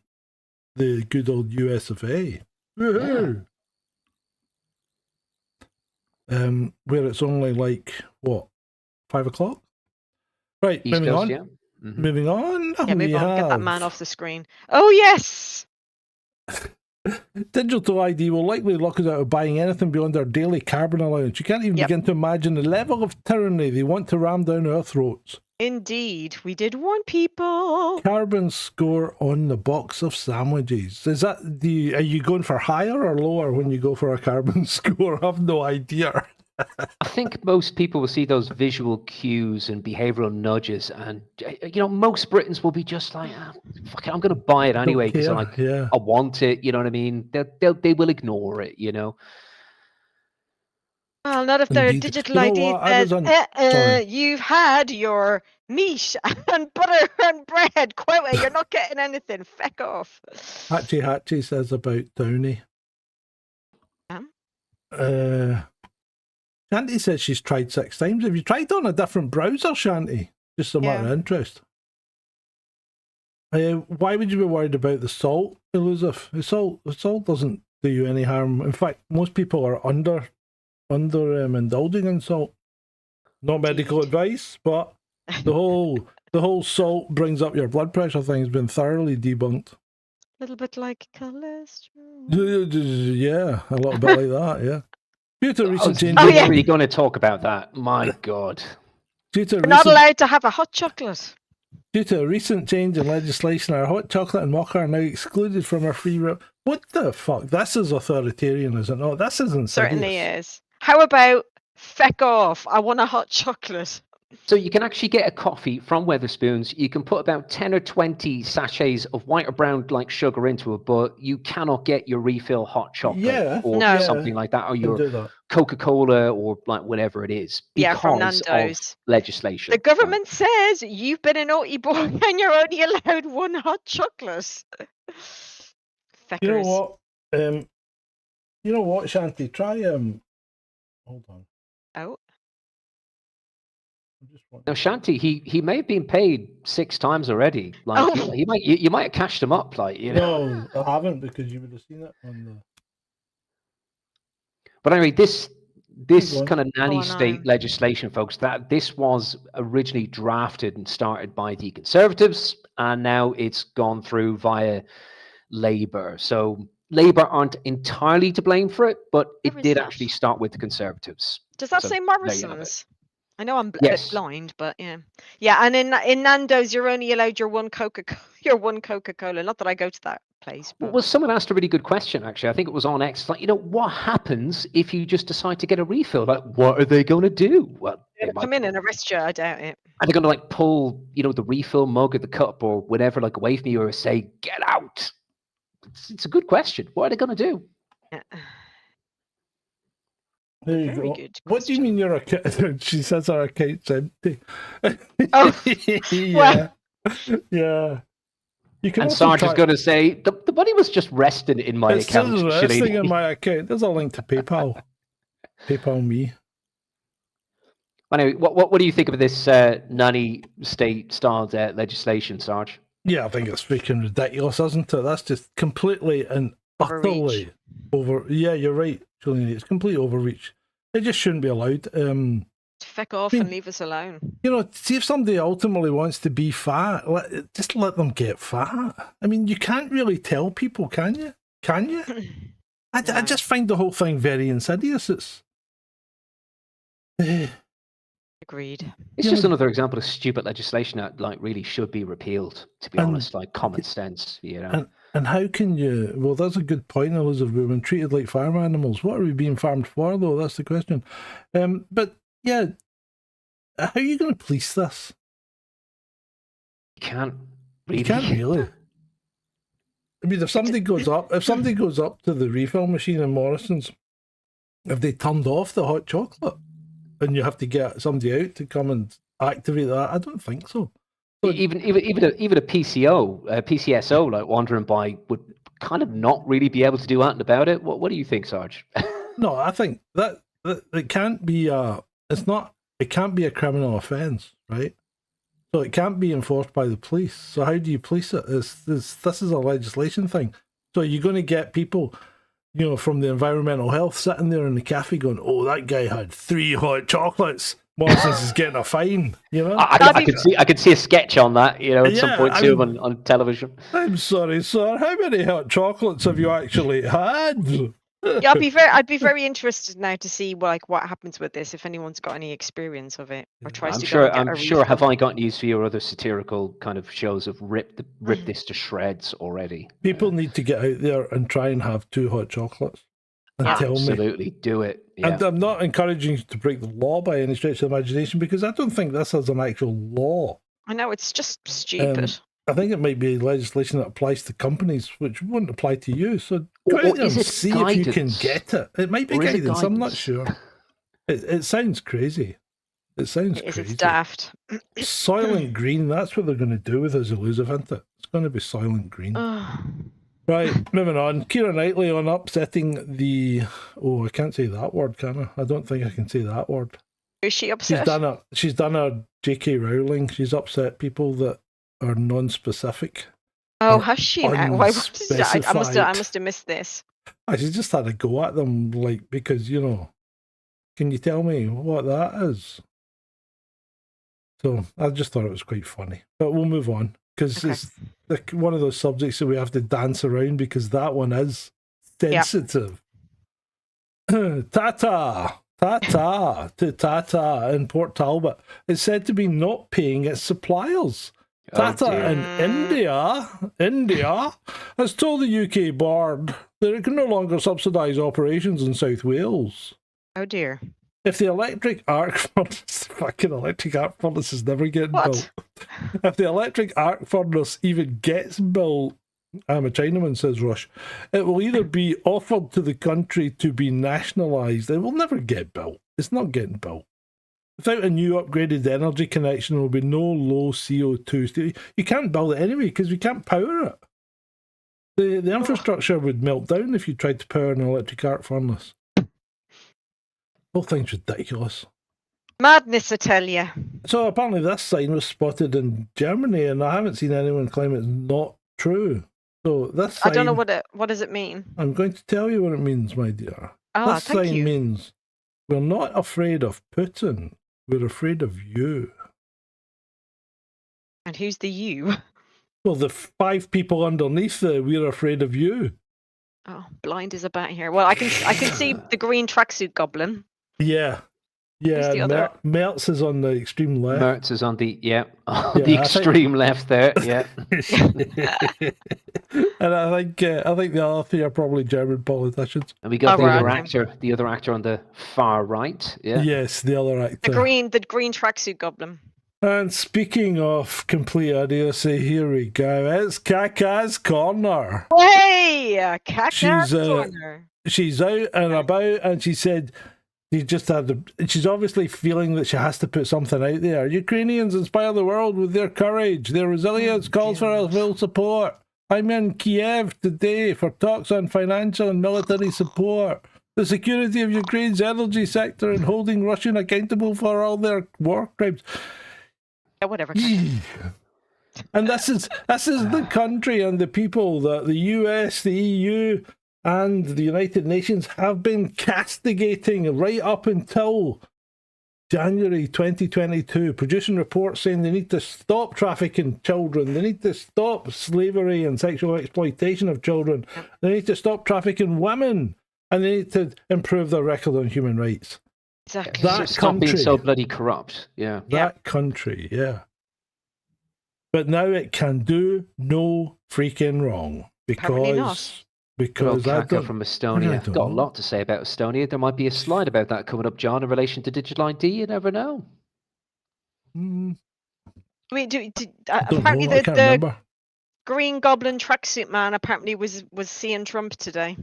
the good old US of A. Woohoo! Where it's only like, what, 5 o'clock? Right, East moving Coast, on. yeah. Mm-hmm. Moving on. Yeah, move on. Get that man off the screen. Oh, yes! Digital ID will likely lock us out of buying anything beyond our daily carbon allowance. You can't even begin to imagine the level of tyranny they want to ram down our throats. Indeed, we did warn people. Carbon score on the box of sandwiches. Is that are you going for higher or lower when you go for a carbon score? I have no idea. I think most people will see those visual cues and behavioral nudges, and most Britons will be just like, "Fuck it, I'm going to buy it anyway because I want it." You know what I mean? They will ignore it. Well, not if their digital ID says, "You've had your meat and butter and bread. Quota, you're not getting anything. Feck off." Hatchie says about Downey. Shanti says she's tried 6 times. Have you tried on a different browser, Shanti? Just a matter of interest. Why would you be worried about the salt, Elusive? The salt doesn't do you any harm. In fact, most people are indulging in salt. Not medical advice, but the whole salt brings up your blood pressure thing has been thoroughly debunked. A little bit like cholesterol. Yeah, a little bit like that, yeah. Due to recent changes... Oh, yeah. Are you going to talk about that? My God. We're not allowed to have a hot chocolate. Due to a recent change in legislation, our hot chocolate and mocha are now excluded from our free... What the fuck? This is authoritarian, is it not? This isn't certainly is. How about feck off? I want a hot chocolate. So you can actually get a coffee from Wetherspoons. You can put about 10 or 20 sachets of white or brown like sugar into it, but you cannot get your refill hot chocolate or something like that, or your Coca-Cola or like whatever it is. From Nando's. Of legislation. The government says you've been a naughty boy and you're only allowed one hot chocolate. Feckers. You know what, Shanti? Try hold on. Oh. Now, Shanti, he may have been paid 6 times already. Like you might have cashed him up, like No, I haven't, because you would have seen it on the. But anyway, this kind of nanny state legislation, folks, that this was originally drafted and started by the Conservatives, and now it's gone through via Labour. So Labour aren't entirely to blame for it, but it did actually start with the Conservatives. Does that say Morrison's? I know I'm a bit blind, but yeah. And in Nando's, you're only allowed your one Coca-Cola. Not that I go to that place. But... Well, someone asked a really good question. Actually, I think it was on X. Like, what happens if you just decide to get a refill? Like, what are they going to do? Well, they come in and arrest you. I doubt it. Are they going to like pull, the refill mug or the cup or whatever, like away from you, or say, "Get out"? It's a good question. What are they going to do? Yeah. There you go. What do you mean your account? She says our account's empty. Oh, yeah. Yeah. You can and Sarge is going to say, the money was just resting in my account. It's resting in my account. There's a link to PayPal. PayPal me. Anyway, what do you think of this nanny state-styled legislation, Sarge? Yeah, I think it's freaking ridiculous, isn't it? That's just completely and Overreach. Yeah, you're right, Julian. It's complete overreach. It just shouldn't be allowed. Feck off and leave us alone. You know, see if somebody ultimately wants to be fat, just let them get fat. I mean, you can't really tell people, can you? Can you? I just find the whole thing very insidious. It's Agreed. It's just another example of stupid legislation that like really should be repealed, to be honest, like common sense, you know. And how can you, well, that's a good point, Elizabeth. We've been treated like farm animals. What are we being farmed for, though? That's the question. But yeah, how are you going to police this? You can't really. You can't really. I mean, if somebody goes up to the refill machine in Morrison's, if they turned off the hot chocolate, and you have to get somebody out to come and activate that, I don't think so. But even a PCSO like wandering by would kind of not really be able to do anything about it. What do you think, Sarge? No, I think that it can't be it can't be a criminal offence, right? So it can't be enforced by the police. So how do you police it? This is a legislation thing. So you're going to get people, you know, from the environmental health sitting there in the cafe going, "Oh, that guy had 3 hot chocolates. Morrison's is getting a fine." You know, I could see a sketch on that, you know, at some point too on television. I'm sorry, sir. How many hot chocolates have you actually had? Yeah, I'd be very interested now to see what happens with this if anyone's got any experience of it or tries to go and get I'm sure. Have I got news for your other satirical kind of shows of rip this to shreds already? People need to get out there and try and have 2 hot chocolates and tell me. Absolutely, do it. Yeah. And I'm not encouraging you to break the law by any stretch of the imagination, because I don't think this is an actual law. I know, it's just stupid. I think it might be legislation that applies to companies, which wouldn't apply to you. So go out and see if you can get it. It might be guidance. I'm not sure. It sounds crazy. It sounds crazy. It's daft. Soylent Green, that's what they're going to do with us, elusive, isn't it? It's going to be Soylent Green. Right, moving on. Keira Knightley on upsetting the... Oh, I can't say that word, can I? I don't think I can say that word. Is she upset? She's done a J.K. Rowling. She's upset people that are non-specific. Oh, has she now? Why? I must have missed this. She just had a go at them, like, because, you know, can you tell me what that is? So I just thought it was quite funny. But we'll move on, because it's like one of those subjects that we have to dance around, because that one is sensitive. Yep. Tata to Tata in Port Talbot is said to be not paying its suppliers. Tata in India has told the UK board that it can no longer subsidise operations in South Wales. Oh dear. If the electric arc furnace, fucking electric arc furnace is never getting built. If the electric arc furnace even gets built, I'm a Chinaman, says Rush, it will either be offered to the country to be nationalised. It will never get built. It's not getting built. Without a new upgraded energy connection, there will be no low CO2. You can't build it anyway because we can't power it. The infrastructure would melt down if you tried to power an electric arc furnace. The whole thing's ridiculous. Madness, I tell you. So apparently this sign was spotted in Germany, and I haven't seen anyone claim it's not true. So this sign, I don't know what does it mean. I'm going to tell you what it means, my dear. This sign means we're not afraid of Putin. We're afraid of you. And who's the you? Well, the 5 people underneath the "we're afraid of you." Oh, blind as a bat here. Well, I can see the green tracksuit goblin. Yeah. Yeah, Mertz is on the extreme left. Mertz is on the the extreme left there. Yeah. And I think the other 3 are probably German politicians. And we got the other actor on the far right. Yeah. Yes, the other actor. The green tracksuit goblin. And speaking of complete idiocy, here we go. It's Kaka's Corner. Hey, Kaka's Corner. She's out and about, and she said she's obviously feeling that she has to put something out there. Ukrainians inspire the world with their courage. Their resilience calls for our full support. I'm in Kiev today for talks on financial and military support, the security of Ukraine's energy sector, and holding Russia accountable for all their war crimes. Yeah, whatever. And this is the country and the people that the US, the EU, and the United Nations have been castigating right up until January 2022, producing reports saying they need to stop trafficking children, they need to stop slavery and sexual exploitation of children, they need to stop trafficking women, and they need to improve their record on human rights. Exactly. That Stop being country, so bloody corrupt. Yeah. that country, yeah. But now it can do no freaking wrong Apparently not. because I Kaka don't, from I Estonia. don't Got a know. lot to say about Estonia. There might be a slide about that coming up, John, in relation to digital ID. You never know. Mm, I mean, I don't apparently know. I the can't remember. Green Goblin tracksuit man apparently was seeing Trump today.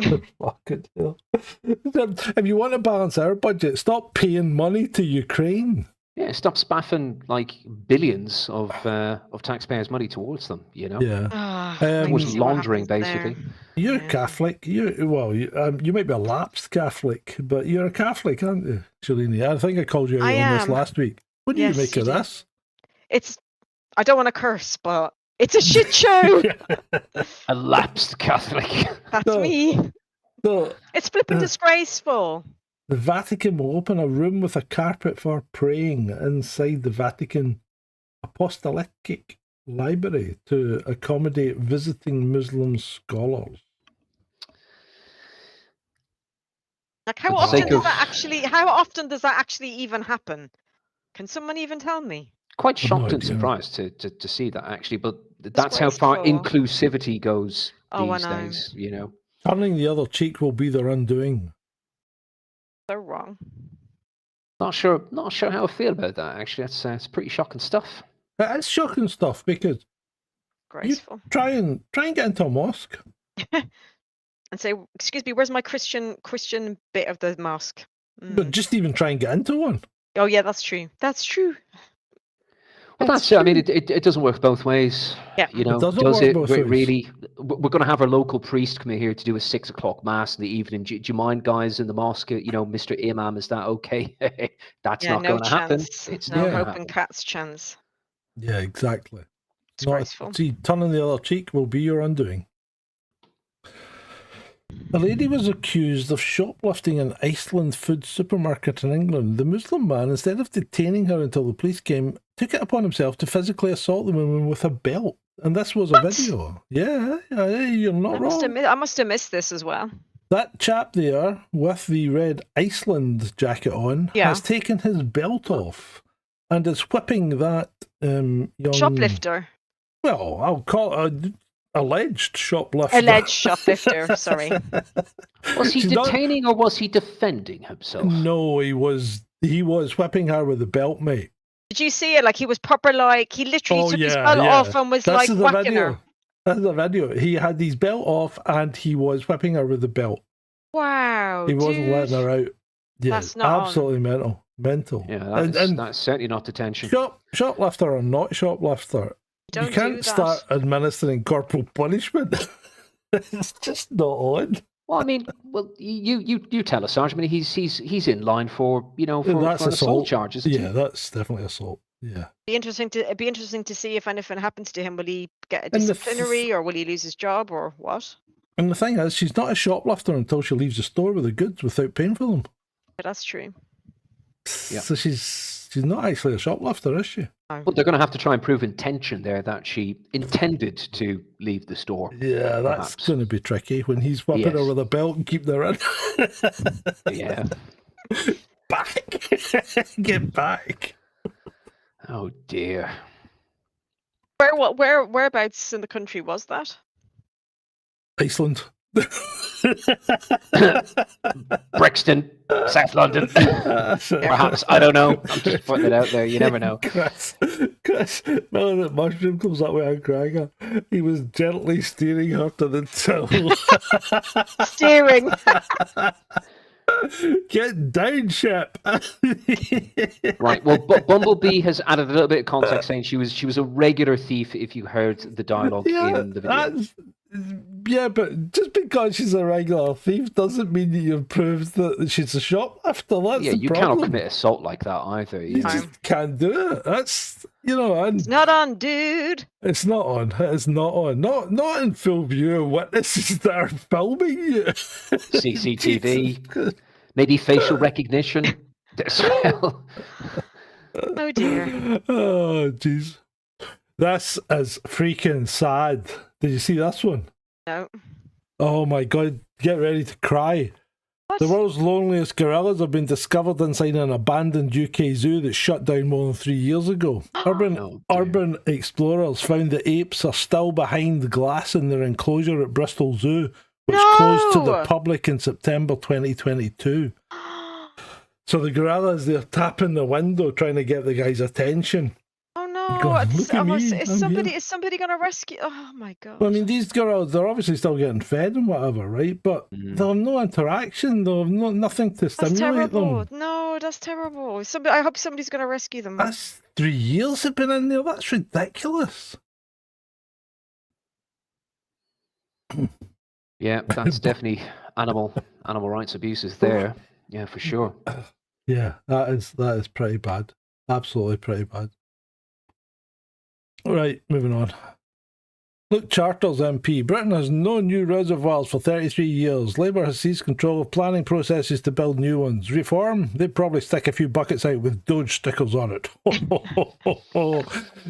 Fucking hell. If you want to balance our budget, stop paying money to Ukraine. Yeah, stop spaffing like billions of taxpayers' money towards them. You know, Yeah. Ah, Um, wait to towards see what laundering, happens there. basically. You're Yeah. Catholic. You might be a lapsed Catholic, but you're a Catholic, aren't you, Shalini? I think I called you out I on this am. last week. What do Yes, you make you of did. this? I don't want to curse, but it's a shit show. A lapsed Catholic. That's No. me. So, It's flipping disgraceful. the Vatican will open a room with a carpet for praying inside the Vatican Apostolic Library to accommodate visiting Muslim scholars. Like, how For the often sake does of- that actually even happen? Can someone even tell me? Quite I've no shocked and idea. surprised to see that, actually. But that's how far Disgraceful. inclusivity goes Oh, I these know. days. You know. Turning the other cheek will be their undoing. They're wrong. Not sure how I feel about that. Actually, that's pretty shocking stuff. It is shocking stuff because Graceful. try and get into a mosque. And say, excuse me, where's my Christian bit of the mosque? But just even try and get into one. Oh yeah, that's true. That's true. Well, that's it. I mean, it doesn't work both ways. Yeah. You know, doesn't does work it both ways. really? We're going to have our local priest come in here to do a 6 o'clock mass in the evening. Do you mind, guys, in the mosque? You know, Mr. Imam, is that okay? That's Yeah, not no going to happen. chance. It's No not Yeah. going hope to in happen. cat's chance. Yeah, exactly. Disgraceful. See, turning the other cheek will be your undoing. A lady was accused of shoplifting in Iceland food supermarket in England. The Muslim man, instead of detaining her until the police came, took it upon himself to physically assault the woman with a belt. And this was a video. Yeah, you're not wrong. I must have missed this as well. That chap there with the red Iceland jacket on Yeah. has taken his belt off and is whipping that young Shoplifter. Well, I'll call it alleged shoplifter. Alleged shoplifter, sorry. Was he She's not- detaining or was he defending himself? No, he was whipping her with the belt, mate. Did you see it? Like he was proper, like he literally took his belt yeah. off and was That's like the whacking video. her. That's the video. He had his belt off and he was whipping her with the belt. Wow. He wasn't dude. letting her out. Yeah, That's not on. absolutely mental. Yeah, that's certainly not detention. Shoplifter or not shoplifter, Don't you can't do that. start administering corporal punishment. It's just not on. Well, I mean, you tell us, Sarge. I mean, he's in line for for assault charges. Yeah, that's definitely assault. Yeah. It'd be interesting to see if anything happens to him. Will he get a And the disciplinary, or will he lose his job, or what? And the thing is, she's not a shoplifter until she leaves the store with the goods without paying for them. But that's true. Yeah. So she's not actually a shoplifter, is she? Well, they're going to have to try and prove intention there that she intended to leave the store. Yeah, that's Perhaps. going to be tricky when he's whipping her Yes. with a belt and keep her in. Yeah. Back. Get back. Oh dear. Whereabouts in the country was that? Iceland. Brixton, South London. Perhaps, I don't know. I'm just putting it out there. You never know. Chris, now that Mushroom comes up with a cracker, he was gently steering her to the till. Steering. Get down, ship. Right. Well, Bumblebee has added a little bit of context, saying she was a regular thief. If you heard the dialogue Yeah, in the video. Yeah, but just because she's a regular thief doesn't mean that you've proved that she's a shoplifter. That's Yeah, the you problem. cannot commit assault like that either. You Yeah. just can't do it. That's, you know, and It's not on, dude. it's not on. It's not on. Not in full view of witnesses that are filming you. CCTV, maybe facial recognition as well. Oh dear. Oh, jeez. This is freaking sad. Did you see this one? No. Oh my god, get ready to cry. What? The world's loneliest gorillas have been discovered inside an abandoned UK zoo that shut down more than 3 years ago. Urban explorers found the apes are still behind glass in their enclosure at Bristol Zoo, which closed to the public in September 2022. So the gorillas, they're tapping the window trying to get the guy's attention. Oh no! Going, "Look at me, Is I'm here." somebody gonna rescue? Oh my god! I mean, these gorillas, they're obviously still getting fed and whatever, right? But they'll have no interaction. They'll have nothing to That's stimulate terrible. them. No, that's terrible. I hope somebody's gonna rescue them. That's 3 years they've been in there. That's ridiculous. Yeah, that's definitely animal rights abuses there. Yeah, for sure. Yeah, that is pretty bad. Absolutely pretty bad. Right, moving on. Look, Charters MP. Britain has no new reservoirs for 33 years. Labour has seized control of planning processes to build new ones. Reform? They'd probably stick a few buckets out with Doge stickers on it.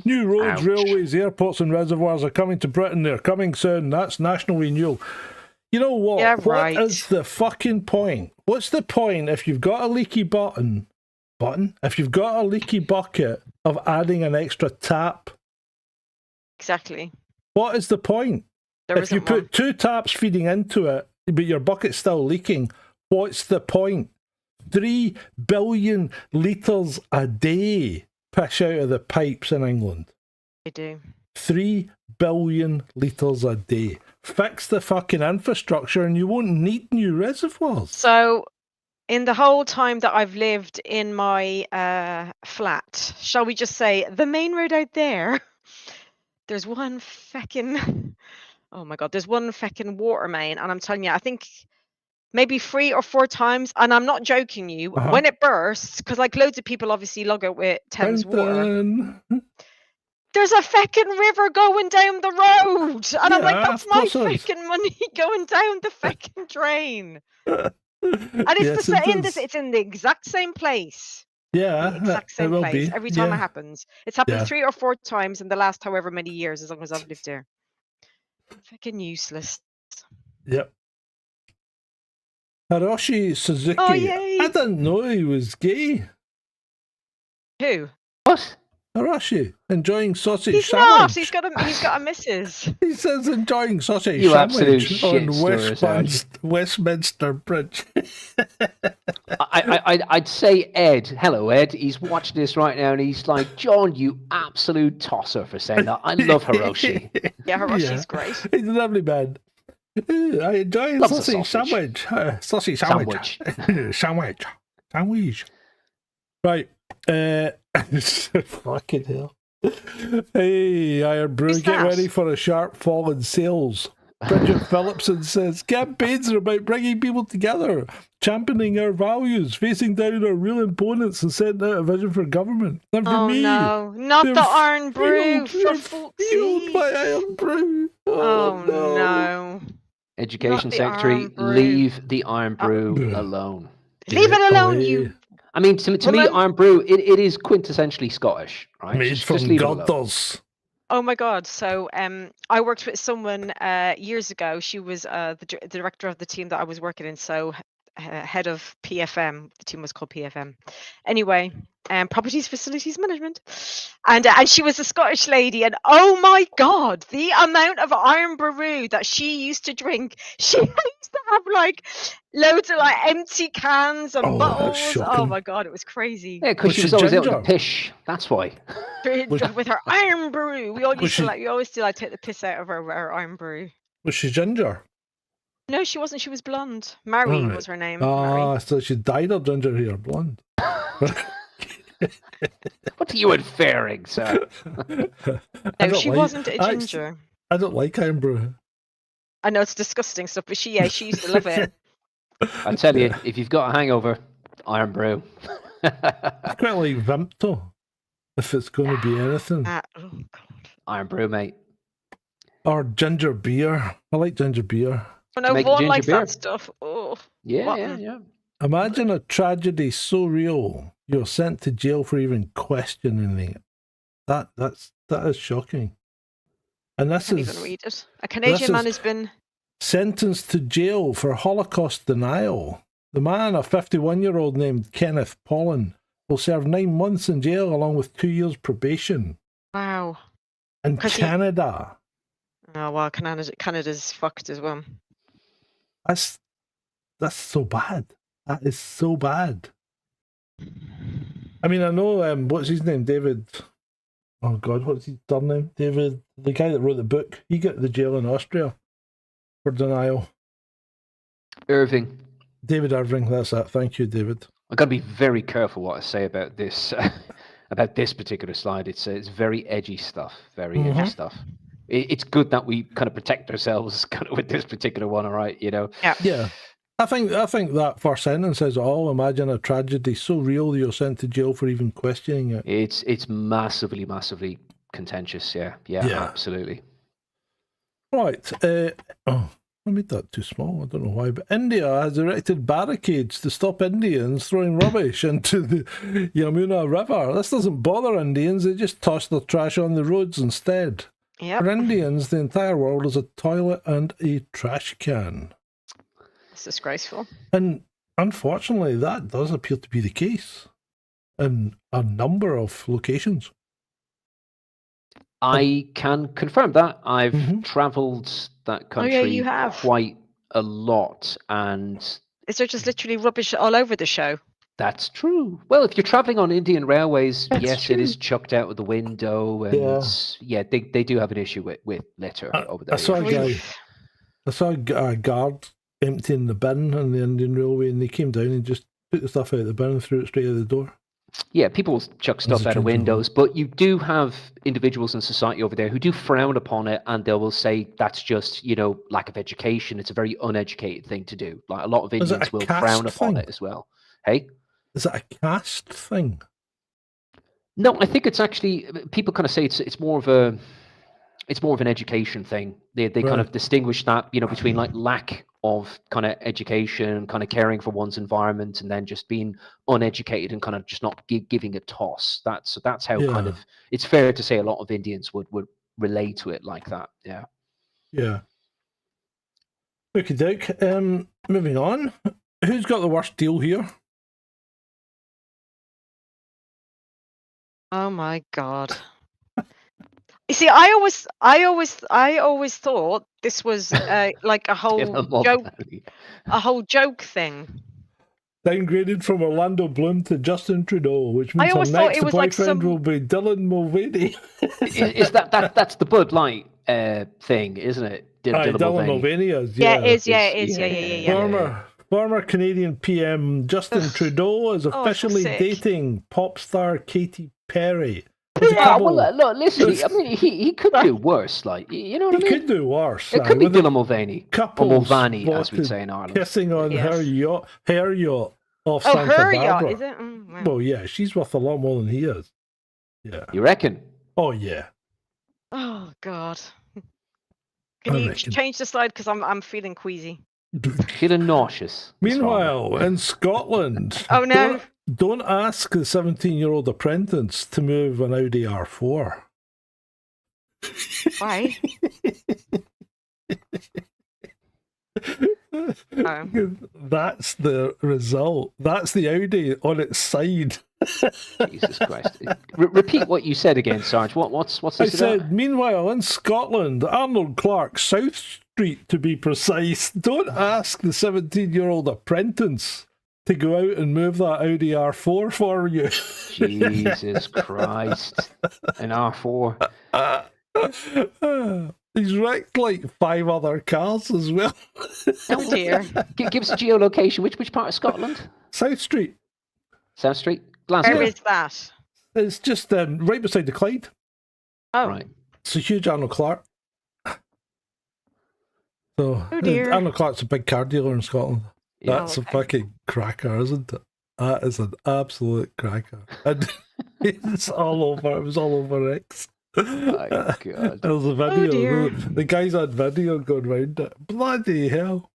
New roads, Ouch. railways, airports and reservoirs are coming to Britain. They're coming soon. That's national renewal. You know what? Yeah, right. What is the fucking point? What's the point if you've got a leaky button? If you've got a leaky bucket of adding an extra tap? Exactly. What is the point? There If you isn't one. put 2 taps feeding into it, but your bucket's still leaking, what's the point? 3 billion litres a day push out of the pipes in England. They do. 3 billion litres a day. Fix the fucking infrastructure and you won't need new reservoirs. So, in the whole time that I've lived in my flat, shall we just say the main road out there? There's one feckin', oh my god, there's one feckin' water main, and I'm telling you, I think maybe 3 or 4 times, and I'm not joking you, when it bursts, because like loads of people obviously log out with Thames water, Dun. there's a feckin' river going down the road, and I'm like, Yeah, that's of my course there is. feckin' money going down the feckin' drain, and Yes, it's it is. it's in the exact same place. Yeah, The exact it same will place be. every time Yeah. it happens. It's happened Yeah. 3 or 4 times in the last however many years, as long as I've lived there. Fucking useless. Yep. Hiroshi Suzuki. Oh, yay. I didn't know he was gay. Who? What? Hiroshi, enjoying sausage He's not. sandwich. He's got a missus. He says enjoying sausage You absolute sandwich on shit stirrers, Westminster Bridge. I'd say Ed. Hello, Ed. He's watching this right now, and he's like, "John, you absolute tosser for saying that. I love Hiroshi. Yeah, Hiroshi's great. He's a lovely man. I enjoy Loves a sausage sausage. sandwich. Sausage sandwich. Sandwich. Right. Fucking hell. Hey, Iron Brew, Who's get that? ready for a sharp fall in sales. Bridget Phillipson says, campaigns are about bringing people together, championing our values, facing down our real opponents and setting out a vision for government. And for Oh me, no, not they're the Iron Brew, fueled- they're for fuck's fueled sake. by Iron Brew. Oh no. Education the Secretary, Iron Brew. leave the Iron Brew Yeah. alone." Leave it alone, away. you. I mean, to me, Woman. Iron Brew, it is quintessentially Scottish, right? Made Just from leave it alone. gutters. Oh my god. So I worked with someone years ago. She was the director of the team that I was working in, so head of PFM. The team was called PFM. Anyway, properties facilities management. And she was a Scottish lady, and oh my god, the amount of Iron Brew that she used to drink. She used to have like loads of like empty cans and Oh, that's bottles. Oh shocking. my god, it was crazy. Yeah, because Was she she was always out ginger? on the pish. That's why. With her Iron Brew. We Was she- always do like take the piss out of her Iron Brew. Was she ginger? No, she wasn't. She was blonde. Mary Alright. was her name. Mary. Ah, so she dyed her ginger hair blonde. What are you inferring, sir? I No, don't she like- wasn't a I- ginger. I don't like Iron Brew. I know it's disgusting stuff, but she used to love it. I tell you, if you've got a hangover, Iron Brew. I quite like Vimto, if it's going to be anything. Oh, God. Iron Brew, mate. Or ginger beer. I like ginger beer. Oh, no, make Vaughan ginger likes beer. that stuff. Oh, Yeah, rotten. yeah. Imagine a tragedy so real you're sent to jail for even questioning it. That is shocking. And I this can't is even read it. A Canadian man has been sentenced to jail for Holocaust denial. The man, a 51-year-old named Kenneth Pollan, will serve 9 months in jail along with 2 years probation. wow. In 'Cause Canada. Oh well, Canada's fucked as well. That's so bad. That is so bad. I mean, I know, what's his name? David. Oh, God, what's his surname? David, the guy that wrote the book. He got the jail in Austria for denial. Irving. David Irving, that's it. Thank you, David. I've got to be very careful what I say about this particular slide. It's very edgy stuff. Very edgy stuff. It's good that we kind of protect ourselves kind of with this particular one, all right? You know. Yeah. I think that first sentence says it all. Imagine a tragedy so real you're sent to jail for even questioning it. It's massively contentious. Yeah, absolutely. Right. I made that too small. I don't know why, but India has erected barricades to stop Indians throwing rubbish into the Yamuna River. This doesn't bother Indians. They just toss their trash on the roads instead. Yep. For Indians, the entire world is a toilet and a trash can. It's disgraceful. And unfortunately, that does appear to be the case in a number of locations. I can confirm that. I've travelled that country you have. quite a lot, and Is there just literally rubbish all over the show? that's true. Well, if you're travelling on Indian railways, That's yes, true. it is chucked out of the window, and they do have an issue with litter over there. I saw a guard emptying the bin on the Indian Railway, and they came down and just took the stuff out of the bin and threw it straight out the door. Yeah, people chuck stuff out of windows, but you do have individuals in society over there who do frown upon it, and they will say that's just, lack of education. It's a very uneducated thing to do. Like a lot of Indians will frown upon it as well. Hey? Is it a caste thing? No, I think it's actually, people kind of say it's more of an education thing. They kind of distinguish that, between like lack of kind of education, kind of caring for one's environment, and then just being uneducated and kind of just not giving a toss. That's how kind of, it's fair to say a lot of Indians would relate to it like that. Yeah. Yeah. Okay, Dick. Moving on. Who's got the worst deal here? Oh my God. You see, I always thought this was like a whole joke thing. Downgraded from Orlando Bloom to Justin Trudeau, which means her always thought next it was boyfriend like will be Dylan Mulvaney. Is that's the Bud Light thing, isn't it? Dylan Mulvaney is. Yeah, it is. Yeah. Former Canadian PM Justin Trudeau is officially sick. dating pop star Katy Perry. Yeah, well, look, listen. I mean, he could do worse. Like, you know what I mean? He could do worse. It could be Dylan Mulvaney, or Mulvaney, as we spotted say in Ireland. kissing on her yacht off Oh, Santa her Barbara. yacht, is it? Wow. Well, yeah, she's worth a lot more than he is. Yeah. You reckon? Oh, yeah. Oh God. Can you change the slide because I'm feeling queasy. Feeling nauseous. Meanwhile, in Scotland, Oh no. don't ask the 17-year-old apprentice to move an Audi R4. Why? That's the result. That's the Audi on its side. Jesus Christ! Repeat what you said again, Sarge. What's this I about? said, meanwhile, in Scotland, Arnold Clark, South Street to be precise, don't ask the 17-year-old apprentice to go out and move that Audi R4 for you. Jesus Christ! An R4. He's wrecked like 5 other cars as well. Oh dear. Give us a geolocation. Which part of Scotland? South Street. South Street. Glasgow. Where is that? It's just right beside the Clyde. Oh. Right. It's a huge Arnold Clark. So, Oh, dear. Arnold Clark's a big car dealer in Scotland. Yeah. That's Oh, a okay. fucking cracker, isn't it? That is an absolute cracker. And it's all over. It was all over X. My God. There was a video. dear. The guys had video going round it. Bloody hell.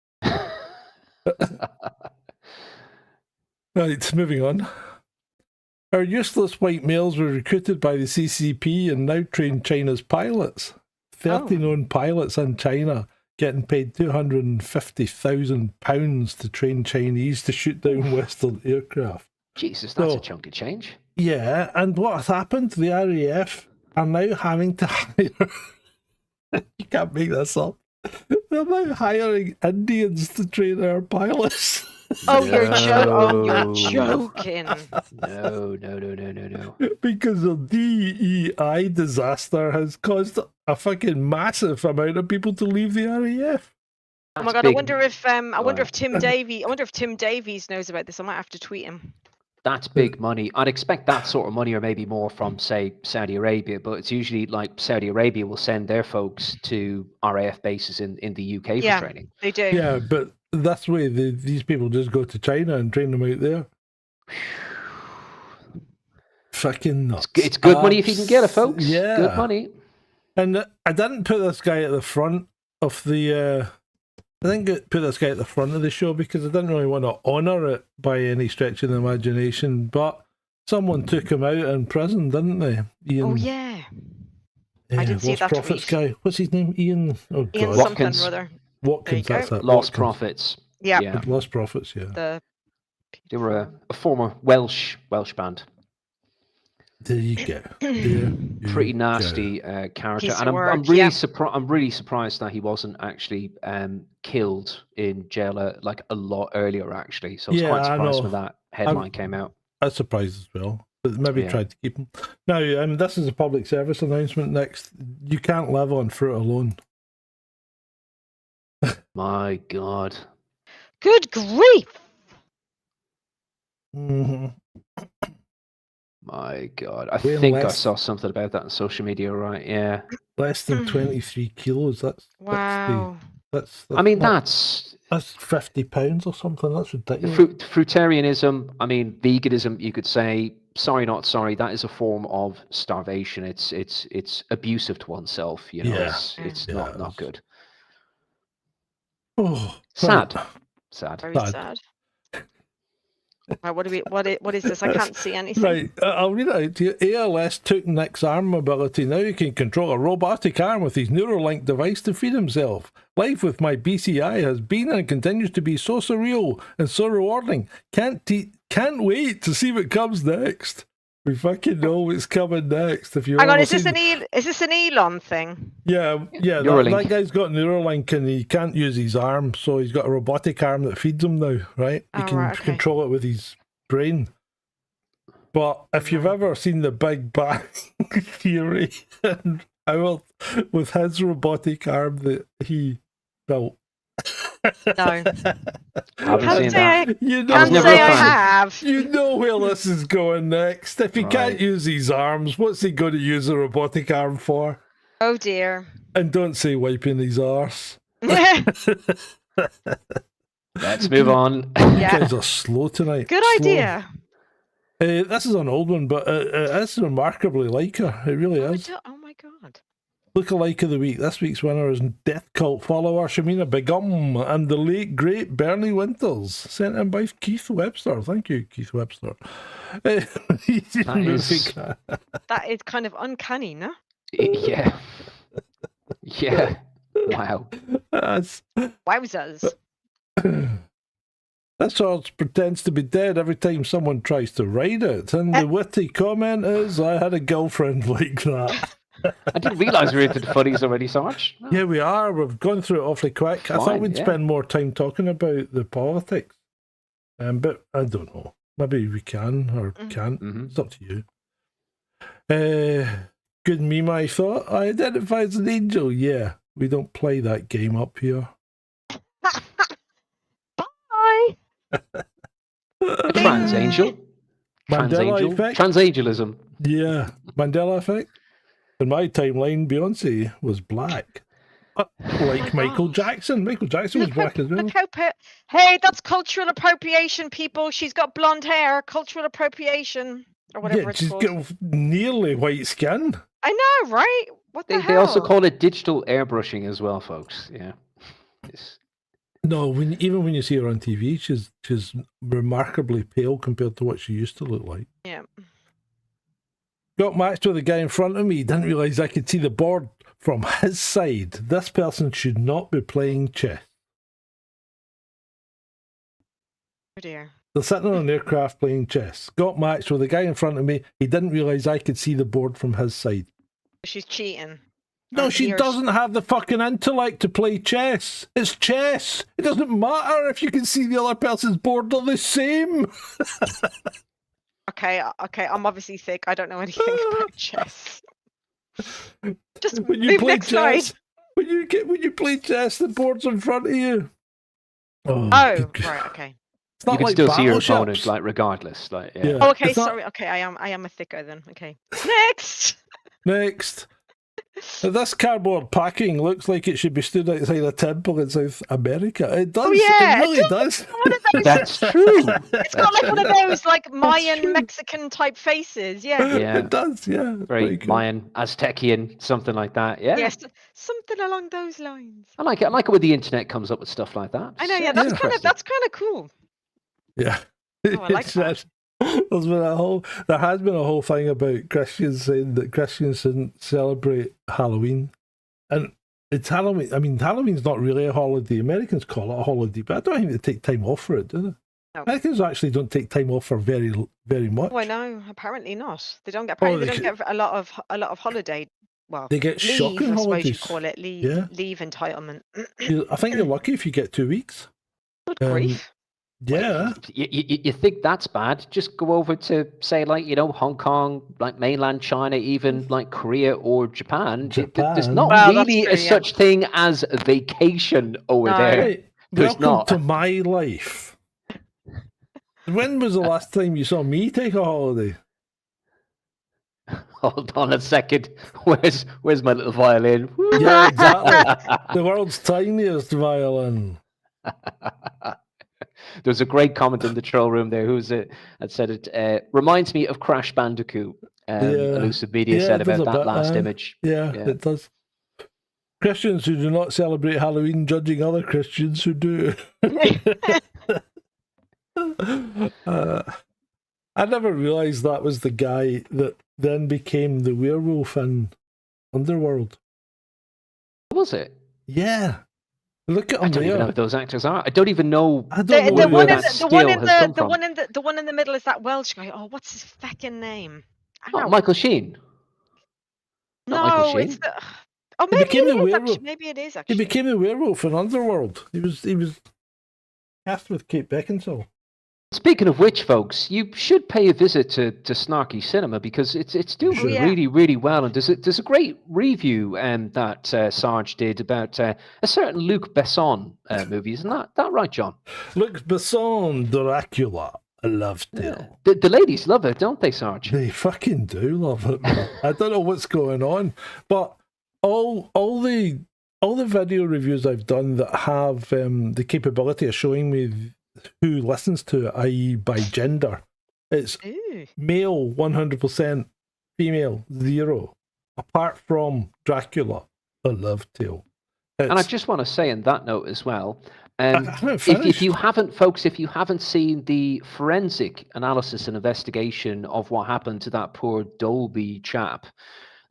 Right, moving on. Our useless white males were recruited by the CCP and now train China's pilots. 30 known pilots in China getting paid £250,000 to train Chinese to shoot down Western aircraft. Jesus, that's So- a chunk of change. Yeah, and what has happened? The RAF are now having to hire. You can't make this up. They're now hiring Indians to train our pilots. Oh, you're No. joking. No. Because the DEI disaster has caused a fucking massive amount of people to leave the RAF. Oh my That's god! I big. wonder if Wow. Tim Davies knows about this. I might have to tweet him. That's big money. I'd expect that sort of money, or maybe more, from, say, Saudi Arabia. But it's usually like Saudi Arabia will send their folks to RAF bases in the UK Yeah. for training. They do. Yeah, but that's the way these people just go to China and train them out there. Fucking nuts. It's good money if you can get it, folks. Yeah. Good money. And I didn't put this guy at the front of the. I didn't put this guy at the front of the show because I didn't really want to honour it by any stretch of the imagination. But someone took him out in prison, didn't they? Ian, Oh yeah. I didn't see Lost that Profits tweet. guy. What's his name? Ian. Oh Ian God. something Watkins. or other. Watkins. There you That's go. it. Lost Watkins. Profits. Yeah. Yeah. Lost Profits. Yeah. The They were a former Welsh band. There you go. There you Pretty go. nasty character, Piece and of I'm work, really yeah. I'm really surprised that he wasn't actually killed in jail like a lot earlier. Actually, so I was Yeah, quite I surprised know. when that headline came out. I was surprised as well. But maybe Yeah. tried to keep him. Now, this is a public service announcement next. You can't live on fruit alone. My God. good grief. Mm-hmm. My God. I Way think I less- saw something about that on social media, right? Yeah. Less than Mm. 23 kilos. Wow. That's I mean, not- that's that's £50 or something. That's ridiculous. fruitarianism. I mean, veganism. You could say, sorry, not sorry. That is a form of starvation. It's abusive to oneself. You know, Yeah. it's Yeah, not it's- good. Oh, Sad. right. Sad. Very Bad. sad. Right, what is this? I can't see anything. Right, I'll read it out to you. ALS took Nick's arm mobility. Now he can control a robotic arm with his Neuralink device to feed himself. Life with my BCI has been and continues to be so surreal and so rewarding. Can't wait to see what comes next. We fucking know what's coming next. If you Hang on, ever is this seen- an Elon thing? Yeah, Neuralink. that guy's got Neuralink and he can't use his arm, so he's got a robotic arm that feeds him now, right? He Oh, can right, okay. control it with his brain. But if you've ever seen the Big Bang Theory and Howard with his robotic arm that he built, No. Haven't Can't seen say that. I, you I was can't never say a I fan. have. you know where this is going next. If he can't Right. use his arms, what's he going to use a robotic arm for? Oh dear. And don't say wiping his arse. Let's move on. You Yeah. guys are slow tonight. Good Slow. idea. This is an old one, but it's remarkably like her. It really Oh, is. oh my god. Lookalike of the week. This week's winner is Death Cult follower Shamina Begum and the late great Bernie Winters, sent in by Keith Webster. Thank you, Keith Webster. That is kind of uncanny, no? Yeah. Yeah. Wow. That's, Wowzers. that horse pretends to be dead every time someone tries to ride it. And the witty comment is, I had a girlfriend like that. I didn't realise we were into the funnies already so much. No. Yeah, we are. We've gone through it awfully quick. I thought Fine, we'd yeah. spend more time talking about the politics. But I don't know. Maybe we can or can't. Mhm. It's up to you. Good meme, I thought. I identify as an angel. Yeah, we don't play that game up here. Bye. A trans angel. Trans Mandela angel. effect? Transangelism. Yeah, Mandela effect. In my timeline, Beyonce was black. Like Michael gosh. Jackson. Michael Jackson was Look, black as well. look how hey, that's cultural appropriation, people. She's got blonde hair. Cultural appropriation, or whatever Yeah, it's she's called. got nearly white skin. I know, right? What the They also hell? call it digital airbrushing as well, folks. Yeah. No, even when you see her on TV, she's remarkably pale compared to what she used to look like. Yeah. Got matched with a guy in front of me. Didn't realise I could see the board from his side. This person should not be playing chess. Oh dear. They're sitting on an aircraft playing chess. Got matched with a guy in front of me. He didn't realise I could see the board from his side. She's cheating. No, she doesn't have the fucking intellect to play chess. It's chess. It doesn't matter if you can see the other person's board. They're the same. Okay, I'm obviously thick. I don't know anything about chess. Just when you move play next chess, slide. when you play chess, the board's in front of you. Oh, good. right, okay. It's not You can like still see your battleships. opponent, like, regardless. Like, yeah. Yeah. Oh, okay, It's not- sorry. Okay, I am a thicker then. Okay. Next. Next. This cardboard packing looks like it should be stood outside a temple in South America. It does. Oh, yeah, It really it does. One of those, That's true. it's got like one of those like true. Mayan Mexican type faces. Yeah. Yeah. It does, yeah. Very cool. Mayan, Aztecian, something like that. Yeah. Yes. Something along those lines. I like it. I like it when the internet comes up with stuff like that. I know. It's, Yeah. That's interesting. kind of cool. Yeah. Oh, I like that. There has been a whole thing about Christians saying that Christians shouldn't celebrate Halloween. And it's Halloween. I mean, Halloween's not really a holiday. Americans call it a holiday, but I don't think they take time off for it, do they? No. Americans actually don't take time off for very, very much. Oh, I know. Apparently not. They don't get. Apparently they don't get a lot of holiday. Well, They get leave, shocking I suppose holidays. you call it leave. Yeah. Leave entitlement. I think you're lucky if you get 2 weeks. Good grief. Yeah. You think that's bad? Just go over to, say, like, Hong Kong, like mainland China, even like Korea or Japan. There's not Well, that's really true, a yeah. such thing as a vacation over No. there. Right. There's Welcome not. to my life. When was the last time you saw me take a holiday? Hold on a second. Where's my little violin? Yeah, exactly. The world's tiniest violin. There was a great comment in the troll room there. Who's it? That said it reminds me of Crash Bandicoot. Elusive Media said it does about a that bit, last image. Yeah, Yeah. it does. Christians who do not celebrate Halloween judging other Christians who do. I never realised that was the guy that then became the werewolf in Underworld. Was it? Yeah. Look at I him don't even know there. who those actors are. I don't even know. I don't know The who one that in that the still one in has the come the from. one in the middle is that Welsh guy. Oh, what's his fucking name? I don't Oh, know. Michael Sheen. Not Michael No, it's Sheen. the. Oh, He maybe became it the is werewolf. actually. Maybe it is He actually. became a werewolf in Underworld. He was cast with Kate Beckinsale. Speaking of which, folks, you should pay a visit to Snarky Cinema because it's doing should. Yeah. really, really well. And there's a great review that Sarge did about a certain Luc Besson movie. Isn't that right, John? Luc Besson, Dracula, a love tale. The ladies love it, don't they, Sarge? They fucking do love it, man. I don't know what's going on, but all the video reviews I've done that have the capability of showing me who listens to it, i.e. by gender, it's Ooh. male 100%, female 0. Apart from Dracula, a love tale. And I just want to say in that note as well, haven't if finished. you haven't, folks, if you haven't seen the forensic analysis and investigation of what happened to that poor Dolby chap